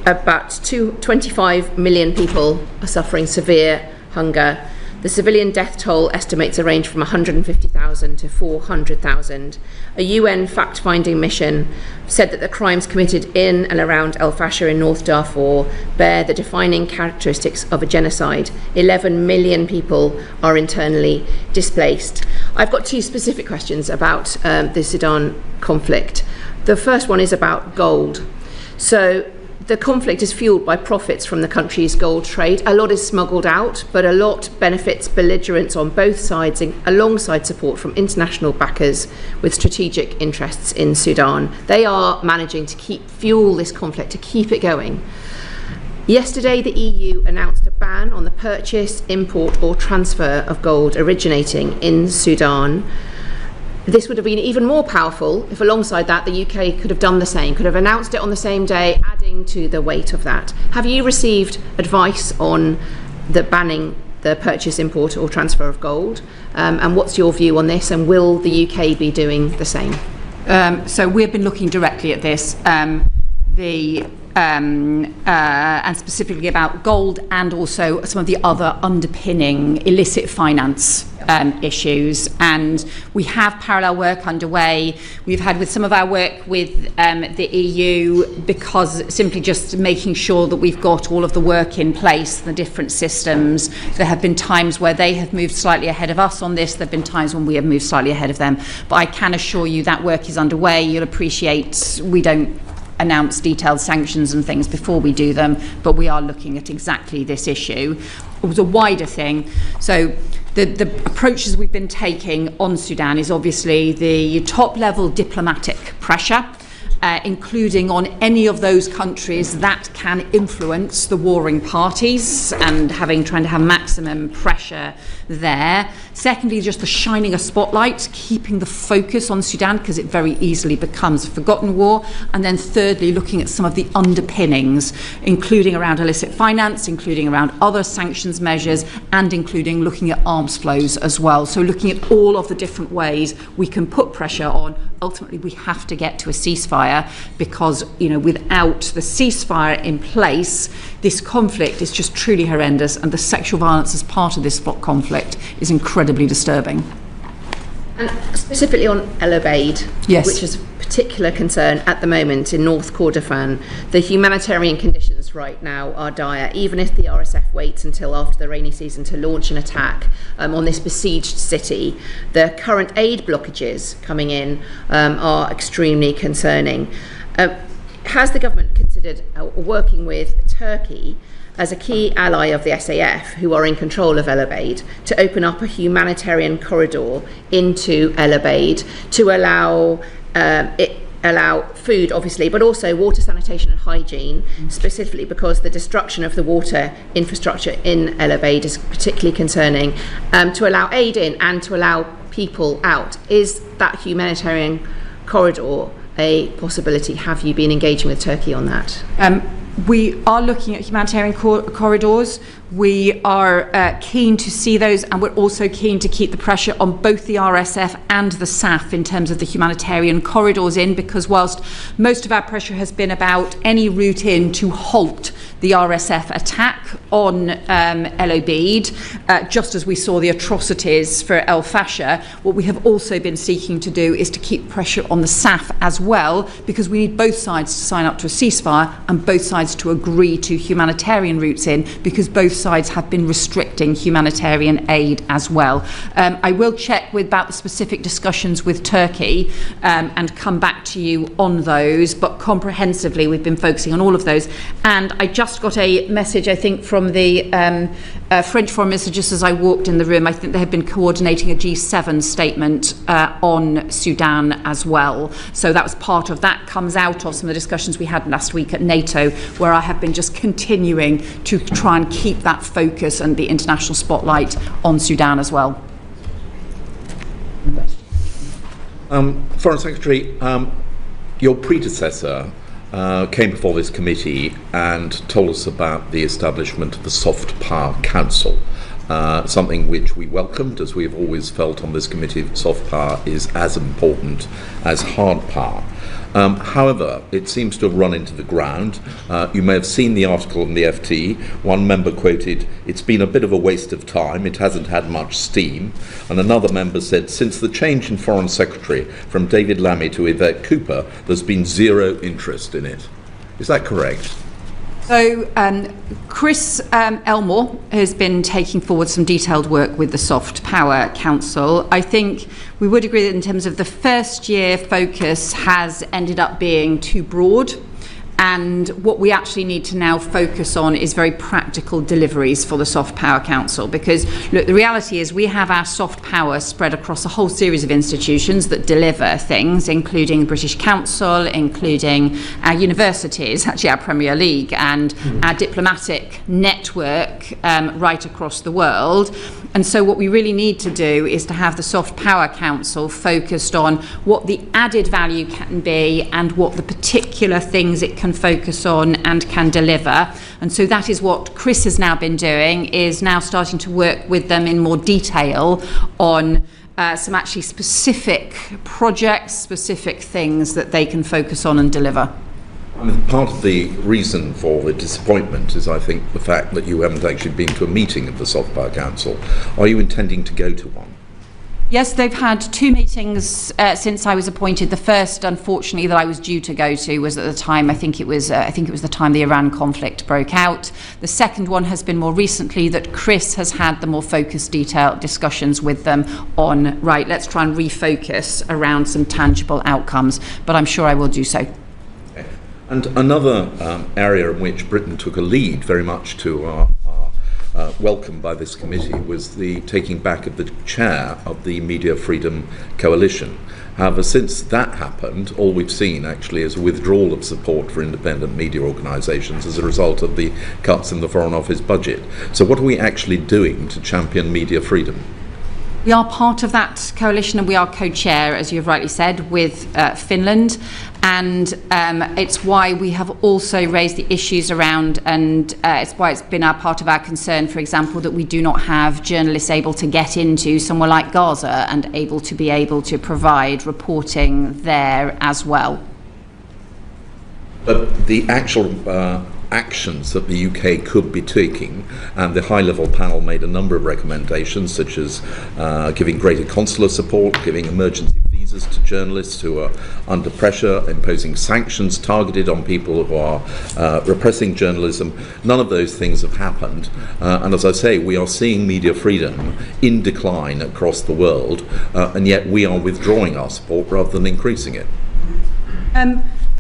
about 25 million people are suffering severe hunger. The civilian death toll estimates a range from 150,000 to 400,000. A UN fact-finding mission said that the crimes committed in and around El Fasher in North Darfur bear the defining characteristics of a genocide. 11 million people are internally displaced. I've got two specific questions about the Sudan conflict. The first one is about gold. So the conflict is fueled by profits from the country's gold trade. A lot is smuggled out, but a lot benefits belligerents on both sides, alongside support from international backers with strategic interests in Sudan. They are managing to fuel this conflict, to keep it going. Yesterday, the EU announced a ban on the purchase, import or transfer of gold originating in Sudan. This would have been even more powerful if, alongside that, the UK could have done the same, could have announced it on the same day, adding to the weight of that. Have you received advice on the banning the purchase, import or transfer of gold? And what's your view on this? And will the UK be doing the same? So we've been looking directly at this, and specifically about gold and also some of the other underpinning illicit finance issues, and we have parallel work underway. We've had with some of our work with the EU, because simply just making sure that we've got all of the work in place, the different systems. There have been times where they have moved slightly ahead of us on this. There have been times when we have moved slightly ahead of them, but I can assure you that work is underway. You'll appreciate we don't announce detailed sanctions and things before we do them, but we are looking at exactly this issue. It was a wider thing. So the approaches we've been taking on Sudan is obviously the top-level diplomatic pressure, including on any of those countries that can influence the warring parties, and trying to have maximum pressure there. Secondly, just the shining a spotlight, keeping the focus on Sudan, because it very easily becomes a forgotten war. And then thirdly, looking at some of the underpinnings, including around illicit finance, including around other sanctions measures, and including looking at arms flows as well. So looking at all of the different ways we can put pressure on. Ultimately, we have to get to a ceasefire, because, without the ceasefire in place, this conflict is just truly horrendous, and the sexual violence as part of this conflict is incredibly disturbing. And specifically on El Obeid, yes, which is a particular concern at the moment in North Kordofan, the humanitarian conditions conditions right now are dire, even if the RSF waits until after the rainy season to launch an attack on this besieged city. The current aid blockages coming in are extremely concerning. Has the government considered working with Turkey as a key ally of the SAF, who are in control of El Obeid, to open up a humanitarian corridor into El Obeid to allow food, obviously, but also water, sanitation and hygiene, specifically because the destruction of the water infrastructure in El Obeid is particularly concerning, to allow aid in and to allow people out? Is that humanitarian corridor a possibility? Have you been engaging with Turkey on that? We are looking at humanitarian corridors. We are keen to see those, and we're also keen to keep the pressure on both the RSF and the SAF in terms of the humanitarian corridors in, because whilst most of our pressure has been about any route in to halt the RSF attack on El Obeid, just as we saw the atrocities for El Fasher, what we have also been seeking to do is to keep pressure on the SAF as well, because we need both sides to sign up to a ceasefire and both sides to agree to humanitarian routes in, because both sides have been restricting humanitarian aid as well. I will check about the specific discussions with Turkey and come back to you on those, but comprehensively we've been focusing on all of those. And I just got a message, I think, from the French Foreign Minister just as I walked in the room. I think they have been coordinating a G7 statement on Sudan as well. So that was part of that, comes out of some of the discussions we had last week at NATO, where I have been just continuing to try and keep that focus and the international spotlight on Sudan as well. Foreign Secretary, your predecessor came before this committee and told us about the establishment of the Soft Power Council, something which we welcomed, as we have always felt on this committee. Soft power is as important as hard power. However, it seems to have run into the ground. You may have seen the article in the FT. One member quoted, "It's been a bit of a waste of time, it hasn't had much steam." And another member said, "Since the change in Foreign Secretary from David Lammy to Yvette Cooper, there's been zero interest in it." Is that correct? So Chris Elmore has been taking forward some detailed work with the Soft Power Council. I think we would agree that in terms of the first year focus has ended up being too broad, and what we actually need to now focus on is very practical deliveries for the Soft Power Council, because look, the reality is we have our soft power spread across a whole series of institutions that deliver things, including the British Council, including our universities, actually our Premier League, and our diplomatic network right across the world. And so what we really need to do is to have the Soft Power Council focused on what the added value can be and what the particular things it can focus on and can deliver. And so that is what Chris has now been doing, is now starting to work with them in more detail on some actually specific projects, specific things that they can focus on and deliver. I mean, part of the reason for the disappointment is, I think, the fact that you haven't actually been to a meeting of the Soft Power Council. Are you intending to go to one? Yes, they've had two meetings since I was appointed. The first, unfortunately, that I was due to go to was at the time, I think it was the time the Iran conflict broke out. The second one has been more recently, that Chris has had the more focused, detailed discussions with them on, right, let's try and refocus around some tangible outcomes, but I'm sure I will do so. And another area in which Britain took a lead, very much to our welcome by this committee, was the taking back of the chair of the Media Freedom Coalition. However, since that happened, all we've seen actually is a withdrawal of support for independent media organisations as a result of the cuts in the Foreign Office budget. So what are we actually doing to champion media freedom? We are part of that coalition, and we are co-chair, as you've rightly said, with Finland. And it's why we have also raised the issues around, and it's why it's been part of our concern, for example, that we do not have journalists able to get into somewhere like Gaza and able to provide reporting there as well. But the actual actions that the UK could be taking, and the high-level panel made a number of recommendations, such as giving greater consular support, giving emergency visa visas to journalists who are under pressure, imposing sanctions targeted on people who are repressing journalism. None of those things have happened. And as I say, we are seeing media freedom in decline across the world, and yet we are withdrawing our support rather than increasing it.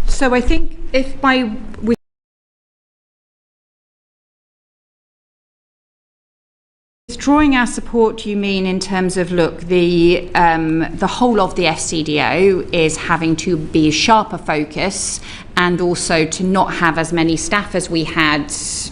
So I think if by withdrawing our support, you mean in terms of, look, the whole of the FCDO is having to be a sharper focus, and also to not have as many staff as we had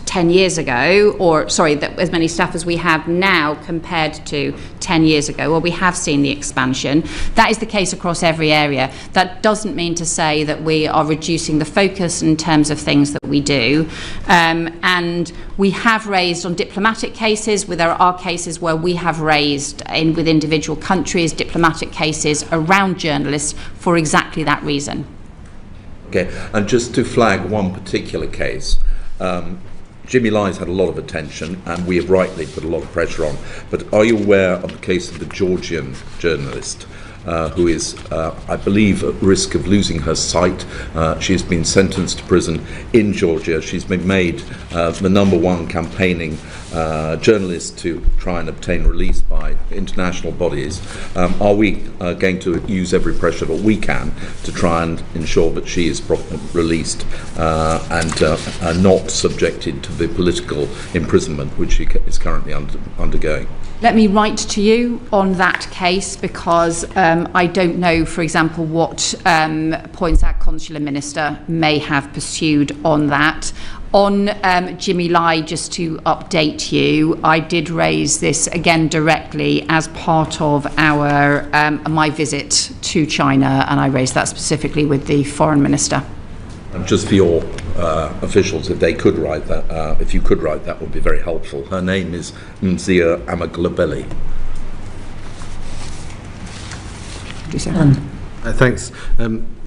10 years ago, as many staff as we have now compared to 10 years ago. Well, we have seen the expansion. That is the case across every area. That doesn't mean to say that we are reducing the focus in terms of things that we do. And we have raised on diplomatic cases, where there are cases where we have raised with individual countries diplomatic cases around journalists for exactly that reason. Okay, and just to flag one particular case, Jimmy Ly's had a lot of attention, and we have rightly put a lot of pressure on. But are you aware of the case of the Georgian journalist who is, I believe, at risk of losing her sight? She has been sentenced to prison in Georgia. She's been made the #1 campaigning journalist to try and obtain release by international bodies. Are we going to use every pressure that we can to try and ensure that she is released and not subjected to the political imprisonment which she is currently undergoing? Let me write to you on that case, because I don't know, for example, what points our consular minister may have pursued on that. On Jimmy Lai, just to update you, I did raise this again directly as part of my visit to China, and I raised that specifically with the foreign minister. And just for your officials, if they could write that, if you could write that, would be very helpful. Her name is Mzia Amaglobeli. Thanks.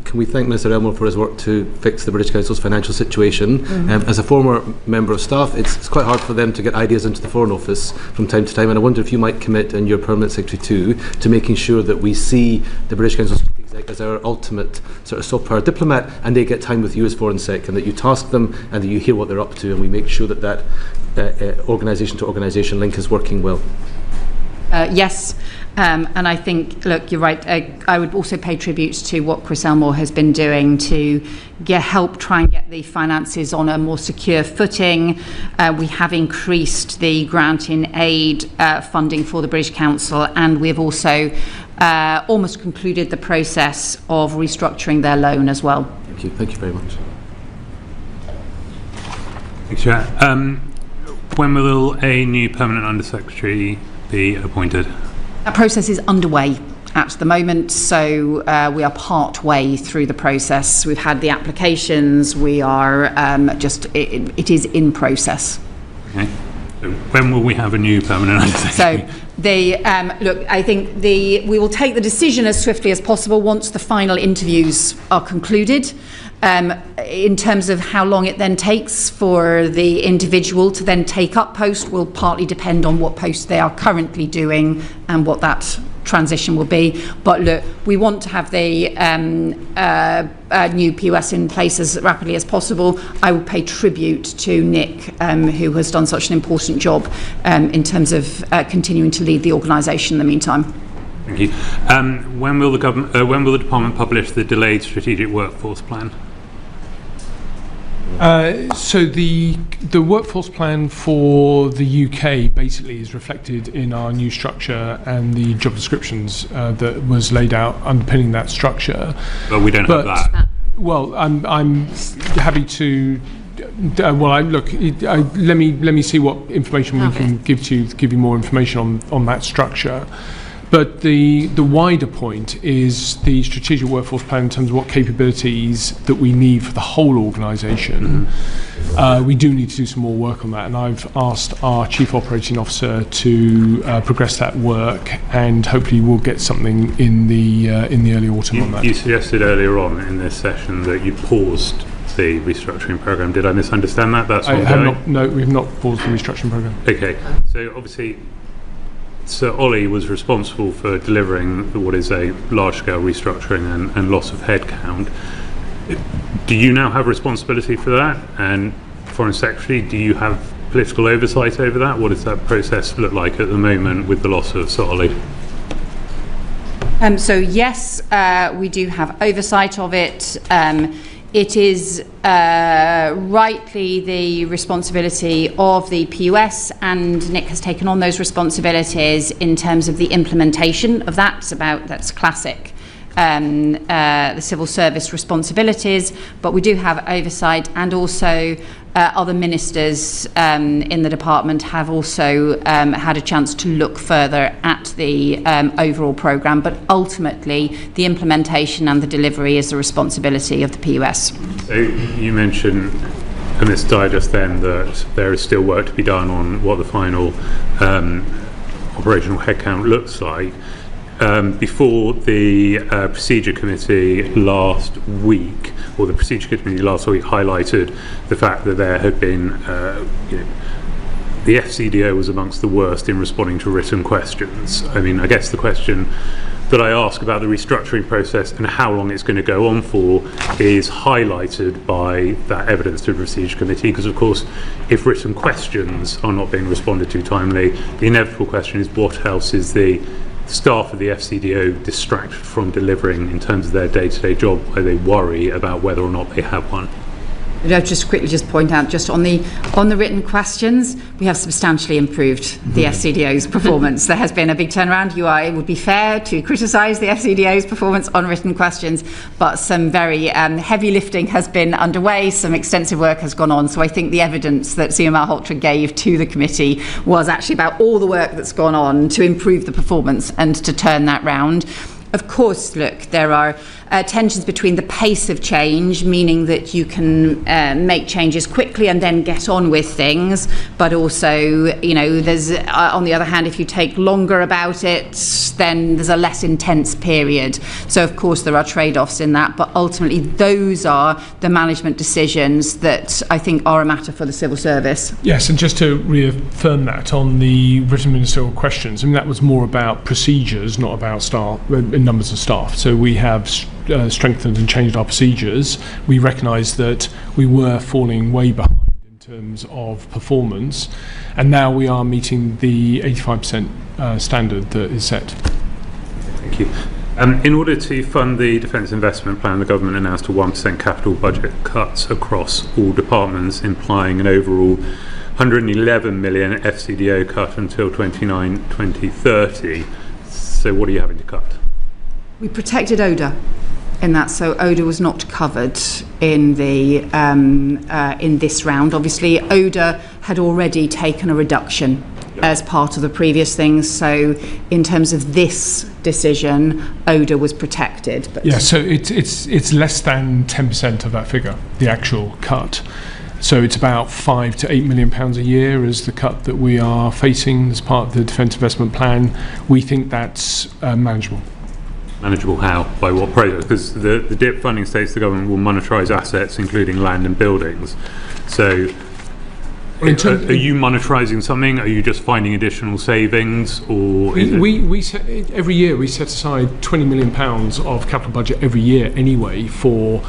Can we thank Mr Elmore for his work to fix the British Council's financial situation? As a former member of staff, it's quite hard for them to get ideas into the Foreign Office from time to time, and I wonder if you might commit, and your Permanent Secretary too, to making sure that we see the British Council's Exec as our ultimate sort of soft power diplomat, and they get time with you as Foreign Sec, and that you task them and that you hear what they're up to, and we make sure that organisation to organisation link is working well. Yes, and I think, look, you're right. I would also pay tribute to what Chris Elmore has been doing to help try and get the finances on a more secure footing. We have increased the grant in aid funding for the British Council, and we have also almost concluded the process of restructuring their loan as well. Thank you. Thank you very much. Thanks, Chair. When will a new permanent Undersecretary be appointed? That process is underway at the moment, so we are part way through the process. We've had the applications. We are it is in process. Okay. So when will we have a new permanent Undersecretary? So look, I think we will take the decision as swiftly as possible once the final interviews are concluded. In terms of how long it then takes for the individual to then take up post will partly depend on what post they are currently doing and what that transition will be. But look, we want to have the new POS in place as rapidly as possible. I will pay tribute to Nick, who has done such an important job in terms of continuing to lead the organisation in the meantime. Thank you. When will the department publish the delayed strategic workforce plan? So the workforce plan for the UK basically is reflected in our new structure and the job descriptions that was laid out underpinning that structure. But we don't have that. Well, I'm happy to. Let me see what information we can give you more information on that structure. But the wider point is the strategic workforce plan in terms of what capabilities that we need for the whole organisation. We do need to do some more work on that, and I've asked our Chief Operating Officer to progress that work, and hopefully we'll get something in the early autumn on that. You suggested earlier on in this session that you paused the restructuring programme. Did I misunderstand that? That's ongoing? No, we have not paused the restructuring programme. Okay, so obviously Sir Ollie was responsible for delivering what is a large-scale restructuring and loss of headcount. Do you now have responsibility for that? And Foreign Secretary, do you have political oversight over that? What does that process look like at the moment with the loss of Sir Ollie? So yes, we do have oversight of it. It is rightly the responsibility of the PUS, and Nick has taken on those responsibilities in terms of the implementation of that. That's classic the civil service responsibilities, but we do have oversight, and also other ministers in the department have also had a chance to look further at the overall programme, but ultimately the implementation and the delivery is the responsibility of the PUS. So you mentioned in this digest then that there is still work to be done on what the final operational headcount looks like. Before the procedure committee last week, or the procedure committee last week highlighted the fact that there had been, the FCDO was amongst the worst in responding to written questions. I mean, I guess the question that I ask about the restructuring process and how long it's going to go on for is highlighted by that evidence to the procedure committee, because of course if written questions are not being responded to timely, the inevitable question is what else is the staff of the FCDO distracted from delivering in terms of their day-to-day job, where they worry about whether or not they have one. I'll just quickly point out, just on the written questions, we have substantially improved the FCDO's performance. There has been a big turnaround. It would be fair to criticise the FCDO's performance on written questions, but some very heavy lifting has been underway. Some extensive work has gone on. So I think the evidence that Sima Malhotra gave to the committee was actually about all the work that's gone on to improve the performance and to turn that round. Of course, look, there are tensions between the pace of change, meaning that you can make changes quickly and then get on with things, but also, there's, on the other hand, if you take longer about it, then there's a less intense period. So, of course, there are trade-offs in that, but ultimately those are the management decisions that I think are a matter for the civil service. Yes, and just to reaffirm that on the written ministerial questions, I mean, that was more about procedures, not about staff, numbers of staff. So we have strengthened and changed our procedures. We recognise that we were falling way behind in terms of performance, and now we are meeting the 85% standard that is set. Thank you. In order to fund the Defence Investment Plan, the government announced a 1% capital budget cuts across all departments, implying an overall 111 million FCDO cut until 2030. So what are you having to cut? We protected ODA in that, so ODA was not covered in the in this round. Obviously, ODA had already taken a reduction as part of the previous things. So, in terms of this decision, ODA was protected. But yeah, so it's less than 10% of that figure, the actual cut. So it's about £5 to £8 million a year as the cut that we are facing as part of the Defence Investment Plan. We think that's manageable. Manageable how? By what process? Because the DIP funding states the government will monetise assets, including land and buildings. So are you monetizing something? Are you just finding additional savings, or every year we set aside £20 million of capital budget every year anyway for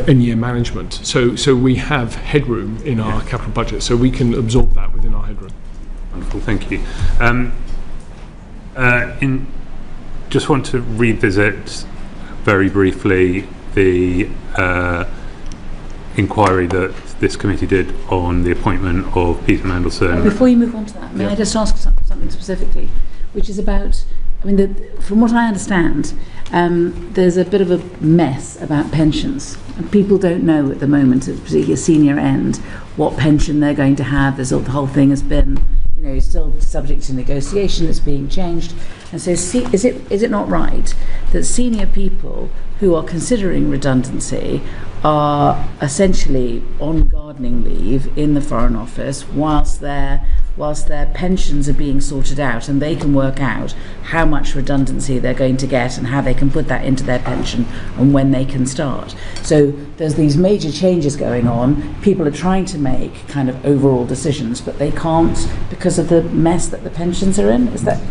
in-year management. So we have headroom in our capital budget, so we can absorb that within our headroom. Wonderful, thank you. Just want to revisit very briefly the inquiry that this committee did on the appointment of Peter Mandelson. Before you move on to that, may I just ask something specifically, which is about, from what I understand, there's a bit of a mess about pensions. And people don't know at the moment, particularly at senior end, what pension they're going to have. The whole thing has been, still subject to negotiation. It's being changed. And so is it not right that senior people who are considering redundancy are essentially on gardening leave in the Foreign Office whilst whilst their pensions are being sorted out, and they can work out how much redundancy they're going to get and how they can put that into their pension and when they can start. So there's these major changes going on. People are trying to make kind of overall decisions, but they can't because of the mess that the pensions are in. Is that,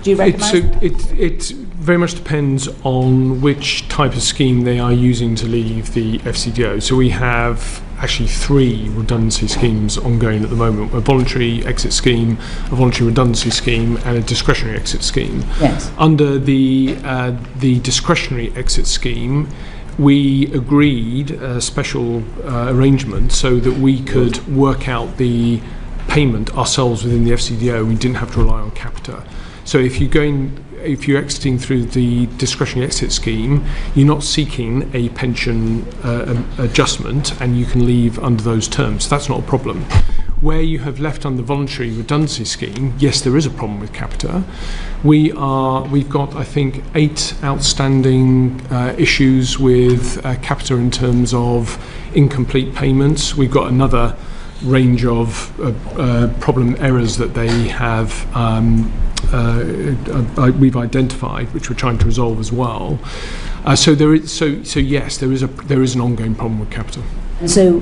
do you recognise that? It very much depends on which type of scheme they are using to leave the FCDO. So we have actually 3 redundancy schemes ongoing at the moment: a voluntary exit scheme, a voluntary redundancy scheme, and a discretionary exit scheme. Yes. Under the discretionary exit scheme, we agreed a special arrangement so that we could work out the payment ourselves within the FCDO. We didn't have to rely on Capita. So if you're exiting through the discretionary exit scheme, you're not seeking a pension adjustment, and you can leave under those terms. That's not a problem. Where you have left under the voluntary redundancy scheme, yes, there is a problem with Capita. We've got, I think, 8 outstanding issues with Capita in terms of incomplete payments. We've got another range of problem errors that they have we've identified, which we're trying to resolve as well. So yes, there is an ongoing problem with Capita. And so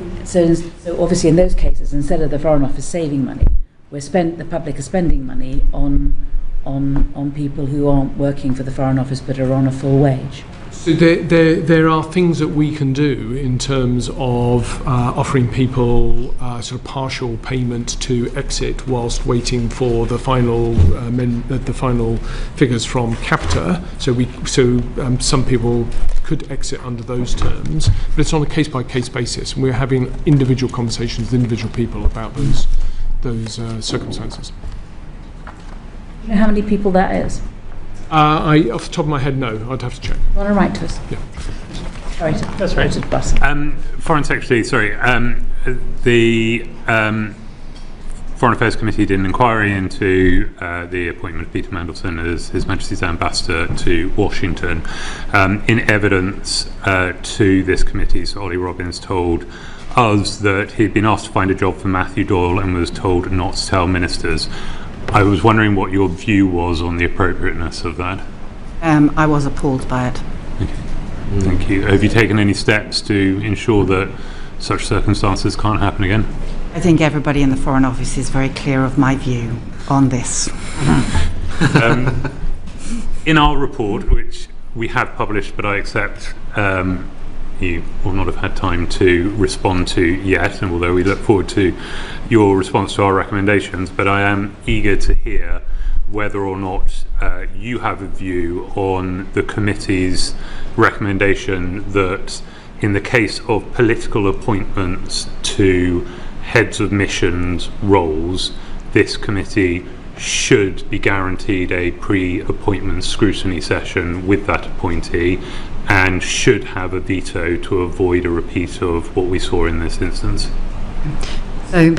obviously in those cases, instead of the Foreign Office saving money, the public is spending money on people who aren't working for the Foreign Office but are on a full wage. So there are things that we can do in terms of offering people sort of partial payment to exit whilst waiting for the final figures from Capita. So some people could exit under those terms, but it's on a case-by-case basis, and we're having individual conversations with individual people about those circumstances. Do you know how many people that is? Off the top of my head, no. I'd have to check. You want to write to us? Yeah. Sorry, that's right. Foreign Secretary, sorry. The Foreign Affairs Committee did an inquiry into the appointment of Peter Mandelson as His Majesty's Ambassador to Washington. In evidence to this committee, so Ollie Robbins told us that he'd been asked to find a job for Matthew Doyle and was told not to tell ministers. I was wondering what your view was on the appropriateness of that. I was appalled by it. Okay. Thank you. Have you taken any steps to ensure that such circumstances can't happen again? I think everybody in the Foreign Office is very clear of my view on this. In our report, which we have published, but I accept you will not have had time to respond to yet, and although we look forward to your response to our recommendations, but I am eager to hear whether or not you have a view on the committee's recommendation that in the case of political appointments to heads of missions roles, this committee should be guaranteed a pre-appointment scrutiny session with that appointee and should have a veto to avoid a repeat of what we saw in this instance. So,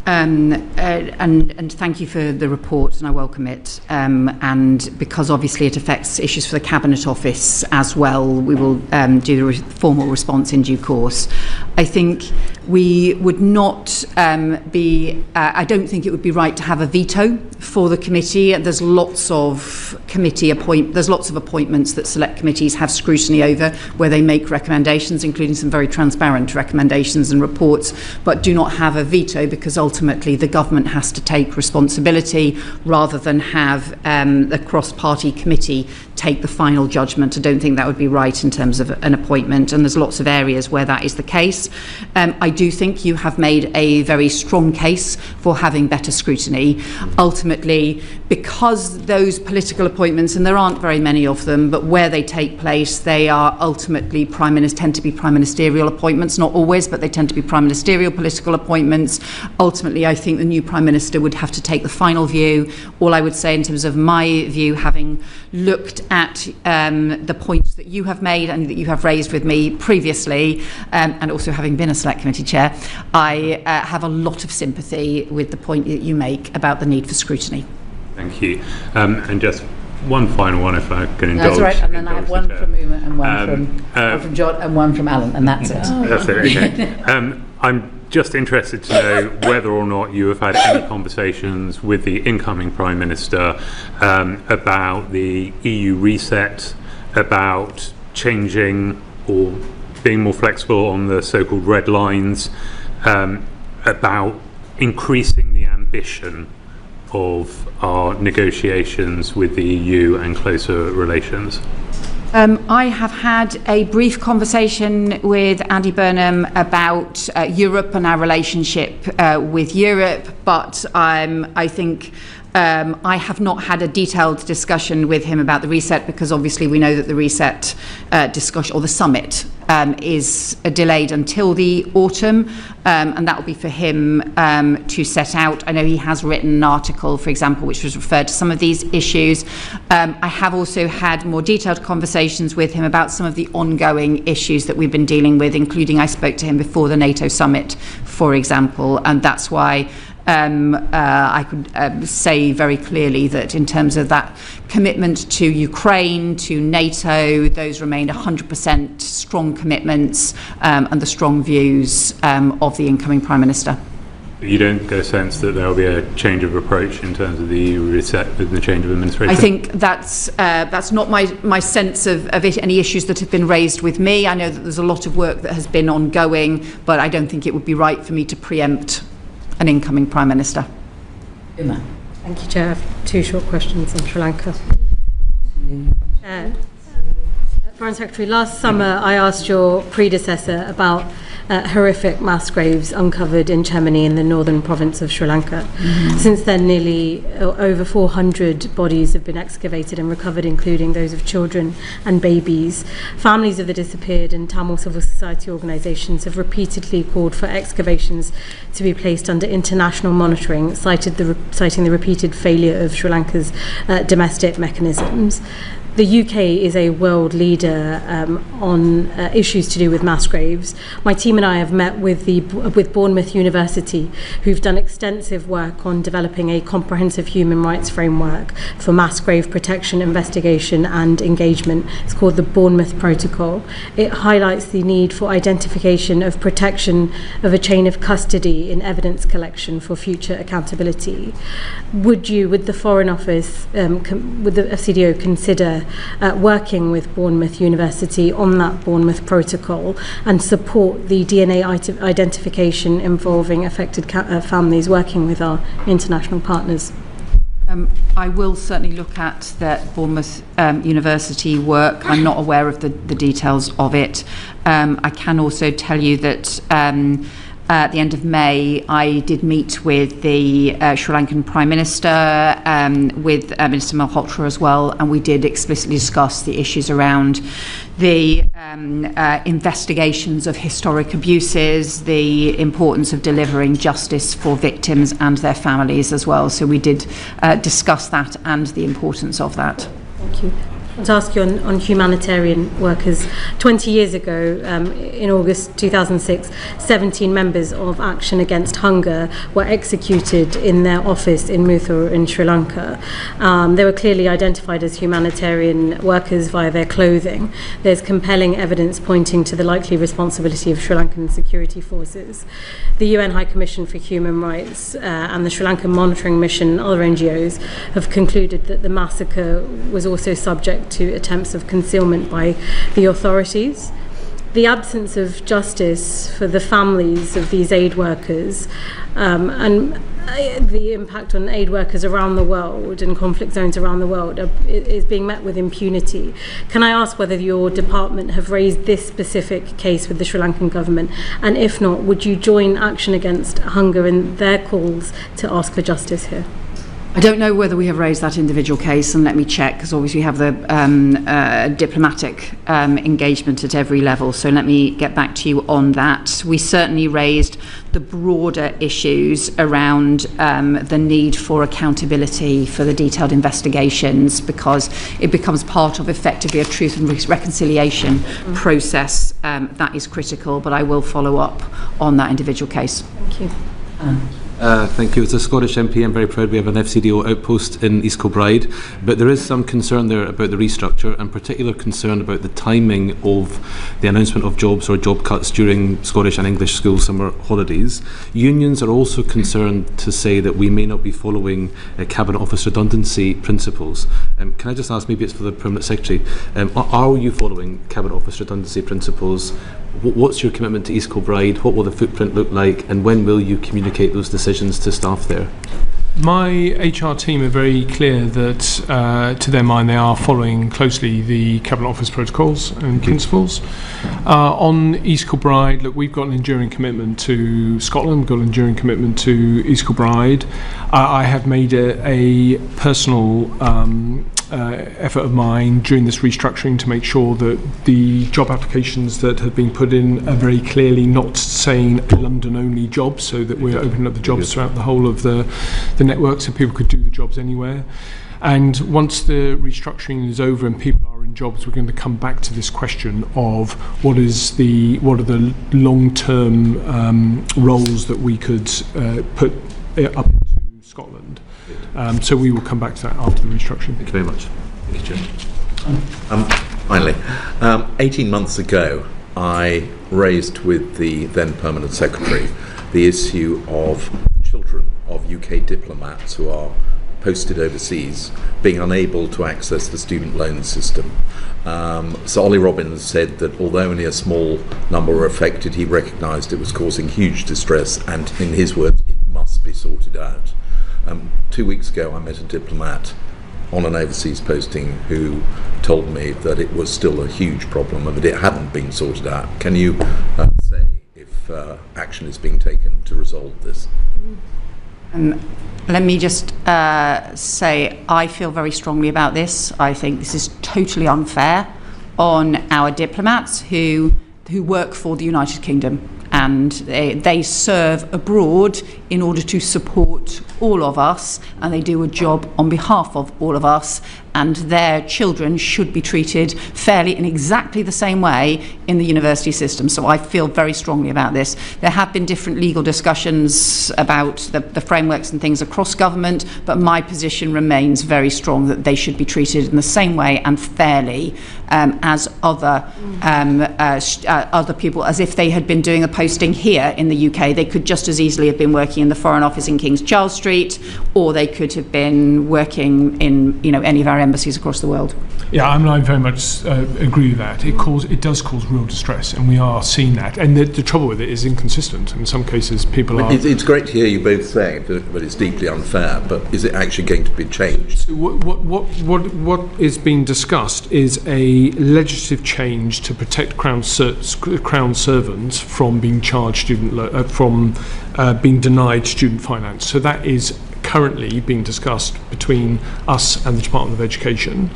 and thank you for the report, and I welcome it. And because obviously it affects issues for the Cabinet Office as well, we will do the formal response in due course. I think we would not I don't think it would be right to have a veto for the committee. There's lots of appointments that select committees have scrutiny over, where they make recommendations, including some very transparent recommendations and reports, but do not have a veto, because ultimately the government has to take responsibility rather than have the cross-party committee take the final judgment. I don't think that would be right in terms of an appointment, and there's lots of areas where that is the case. I do think you have made a very strong case for having better scrutiny. Ultimately, because those political appointments, and there aren't very many of them, but where they take place, they are ultimately tend to be prime ministerial appointments, not always, but they tend to be prime ministerial political appointments. Ultimately, I think the new Prime Minister would have to take the final view. All I would say in terms of my view, having looked at the points that you have made and that you have raised with me previously, and also having been a Select Committee Chair, I have a lot of sympathy with the point that you make about the need for scrutiny. Thank you. And just one final one, if I can indulge. That's right, and then I have one from Uma and one from John and one from Alan, and that's it. That's it, okay. I'm just interested to know whether or not you have had any conversations with the incoming Prime Minister about the EU reset, about changing or being more flexible on the so-called red lines, about increasing the ambition of our negotiations with the EU and closer relations. I have had a brief conversation with Andy Burnham about Europe and our relationship with Europe, but I think I have not had a detailed discussion with him about the reset, because obviously we know that the reset discussion, or the summit, is delayed until the autumn, and that will be for him to set out. I know he has written an article, for example, which was referred to some of these issues. I have also had more detailed conversations with him about some of the ongoing issues that we've been dealing with, including I spoke to him before the NATO summit, for example, and that's why I could say very clearly that in terms of that commitment to Ukraine, to NATO, those remain 100% strong commitments and the strong views of the incoming Prime Minister. You don't get a sense that there will be a change of approach in terms of the reset with the change of administration? I think that's not my sense of any issues that have been raised with me. I know that there's a lot of work that has been ongoing, but I don't think it would be right for me to preempt an incoming Prime Minister. Thank you, Chair. I have two short questions on Sri Lanka. Foreign Secretary, last summer I asked your predecessor about horrific mass graves uncovered in Chemini in the northern province of Sri Lanka. Since then, nearly over 400 bodies have been excavated and recovered, including those of children and babies. Families of the disappeared and Tamil civil society organisations have repeatedly called for excavations to be placed under international monitoring, citing the repeated failure of Sri Lanka's domestic mechanisms. The UK is a world leader on issues to do with mass graves. My team and I have met with Bournemouth University, who've done extensive work on developing a comprehensive human rights framework for mass grave protection, investigation and engagement. It's called the Bournemouth Protocol. It highlights the need for identification of protection of a chain of custody in evidence collection for future accountability. Would the Foreign Office, would the FCDO consider working with Bournemouth University on that Bournemouth Protocol and support the DNA identification involving affected families, working with our international partners? I will certainly look at that Bournemouth University work. I'm not aware of the details of it. I can also tell you that at the end of May, I did meet with the Sri Lankan Prime Minister, with Minister Malhotra as well, and we did explicitly discuss the issues around the investigations of historic abuses, the importance of delivering justice for victims and their families as well. So we did discuss that and the importance of that. Thank you. I want to ask you on humanitarian workers. 20 years ago, in August 2006, 17 members of Action Against Hunger were executed in their office in Muthur in Sri Lanka. They were clearly identified as humanitarian workers via their clothing. There's compelling evidence pointing to the likely responsibility of Sri Lankan security forces. The UN High Commission for Human Rights and the Sri Lankan Monitoring Mission and other NGOs have concluded that the massacre was also subject to attempts of concealment by the authorities. The absence of justice for the families of these aid workers and the impact on aid workers around the world and conflict zones around the world is being met with impunity. Can I ask whether your department have raised this specific case with the Sri Lankan government, and if not, would you join Action Against Hunger in their calls to ask for justice here? I don't know whether we have raised that individual case, and let me check, because obviously we have the diplomatic engagement at every level, so let me get back to you on that. We certainly raised the broader issues around the need for accountability for the detailed investigations, because it becomes part of effectively a truth and reconciliation process that is critical, but I will follow up on that individual case. Thank you. Thank you. As a Scottish MP, I'm very proud we have an FCDO outpost in East Kilbride, but there is some concern there about the restructure, and particular concern about the timing of the announcement of jobs or job cuts during Scottish and English school summer holidays. Unions are also concerned to say that we may not be following Cabinet Office redundancy principles. Can I just ask, maybe it's for the Permanent Secretary, are you following Cabinet Office redundancy principles? What's your commitment to East Kilbride? What will the footprint look like, and when will you communicate those decisions to staff there? My HR team are very clear that, to their mind, they are following closely the Cabinet Office protocols and principles. On East Kilbride, look, we've got an enduring commitment to Scotland, we've got an enduring commitment to East Kilbride. I have made a personal effort of mine during this restructuring to make sure that the job applications that have been put in are very clearly not saying London-only jobs, so that we're opening up the jobs throughout the whole of the network so people could do the jobs anywhere. And once the restructuring is over and people are in jobs, we're going to come back to this question of what are the long-term roles that we could put up into Scotland. So we will come back to that after the restructuring. Thank you very much. Thank you, Chair. Finally, 18 months ago, I raised with the then Permanent Secretary the issue of children of UK diplomats who are posted overseas being unable to access the student loan system. Sir Ollie Robbins said that although only a small number were affected, he recognised it was causing huge distress, and in his words, it must be sorted out. 2 weeks ago, I met a diplomat on an overseas posting who told me that it was still a huge problem and that it hadn't been sorted out. Can you say if action is being taken to resolve this? Let me just say I feel very strongly about this. I think this is totally unfair on our diplomats who work for the United Kingdom, and they serve abroad in order to support all of us, and they do a job on behalf of all of us, and their children should be treated fairly in exactly the same way in the university system. So I feel very strongly about this. There have been different legal discussions about the frameworks and things across government, but my position remains very strong that they should be treated in the same way and fairly as other people, as if they had been doing a posting here in the UK. They could just as easily have been working in the Foreign Office in King's Charles Street, or they could have been working in any of our embassies across the world. Yeah, I very much agree with that. It does cause real distress, and we are seeing that. And the trouble with it is inconsistent. In some cases, people are... It's great to hear you both saying that it's deeply unfair, but is it actually going to be changed? So what is being discussed is a legislative change to protect Crown servants from being charged being denied student finance. So that is currently being discussed between us and the Department of Education.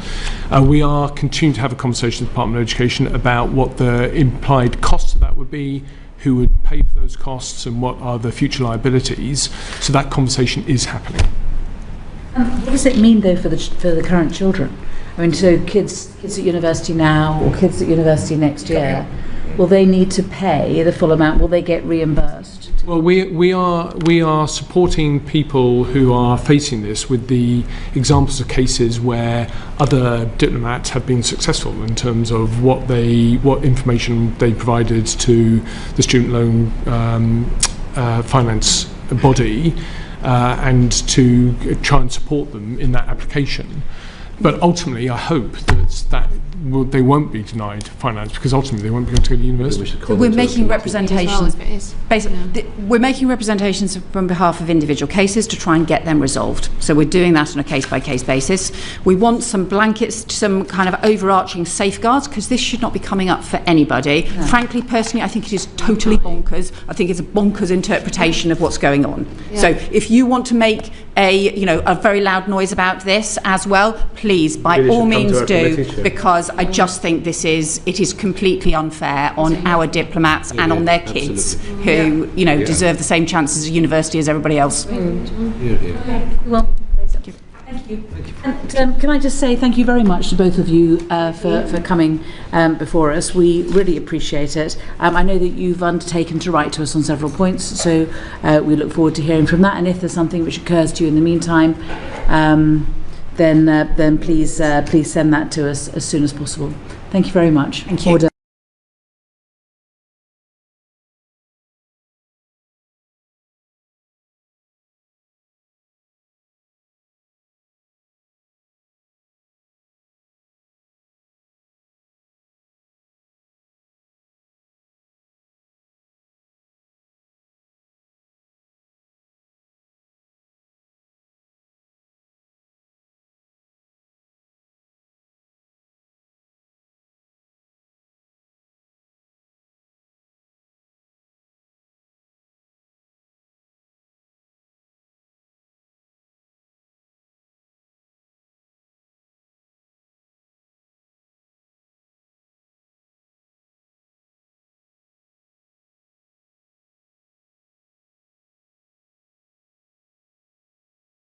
We are continuing to have a conversation with the Department of Education about what the implied costs of that would be, who would pay for those costs, and what are the future liabilities. So that conversation is happening. What does it mean, though, for the current children? I mean, so kids at university now, or kids at university next year, will they need to pay the full amount? Will they get reimbursed? Well, we are supporting people who are facing this with the examples of cases where other diplomats have been successful in terms of what information they provided to the student loan finance body, and to try and support them in that application. But ultimately, I hope that they won't be denied finance, because ultimately they won't be going to go to university. So we're making representations. We're making representations on behalf of individual cases to try and get them resolved. So we're doing that on a case-by-case basis. We want some blankets, some kind of overarching safeguards, because this should not be coming up for anybody. No. Frankly, personally, I think it is totally bonkers. I think it's a bonkers interpretation of what's going on. Yeah. So if you want to make a very loud noise about this as well, please, by all means do, because I just think it is completely unfair on our diplomats and on their kids who deserve the same chances at university as everybody else. Well, thank you. Thank you. And can I just say thank you very much to both of you for coming before us. We really appreciate it. I know that you've undertaken to write to us on several points, so we look forward to hearing from that. And if there's something which occurs to you in the meantime, then please send that to us as soon as possible. Thank you very much. Thank you. Order.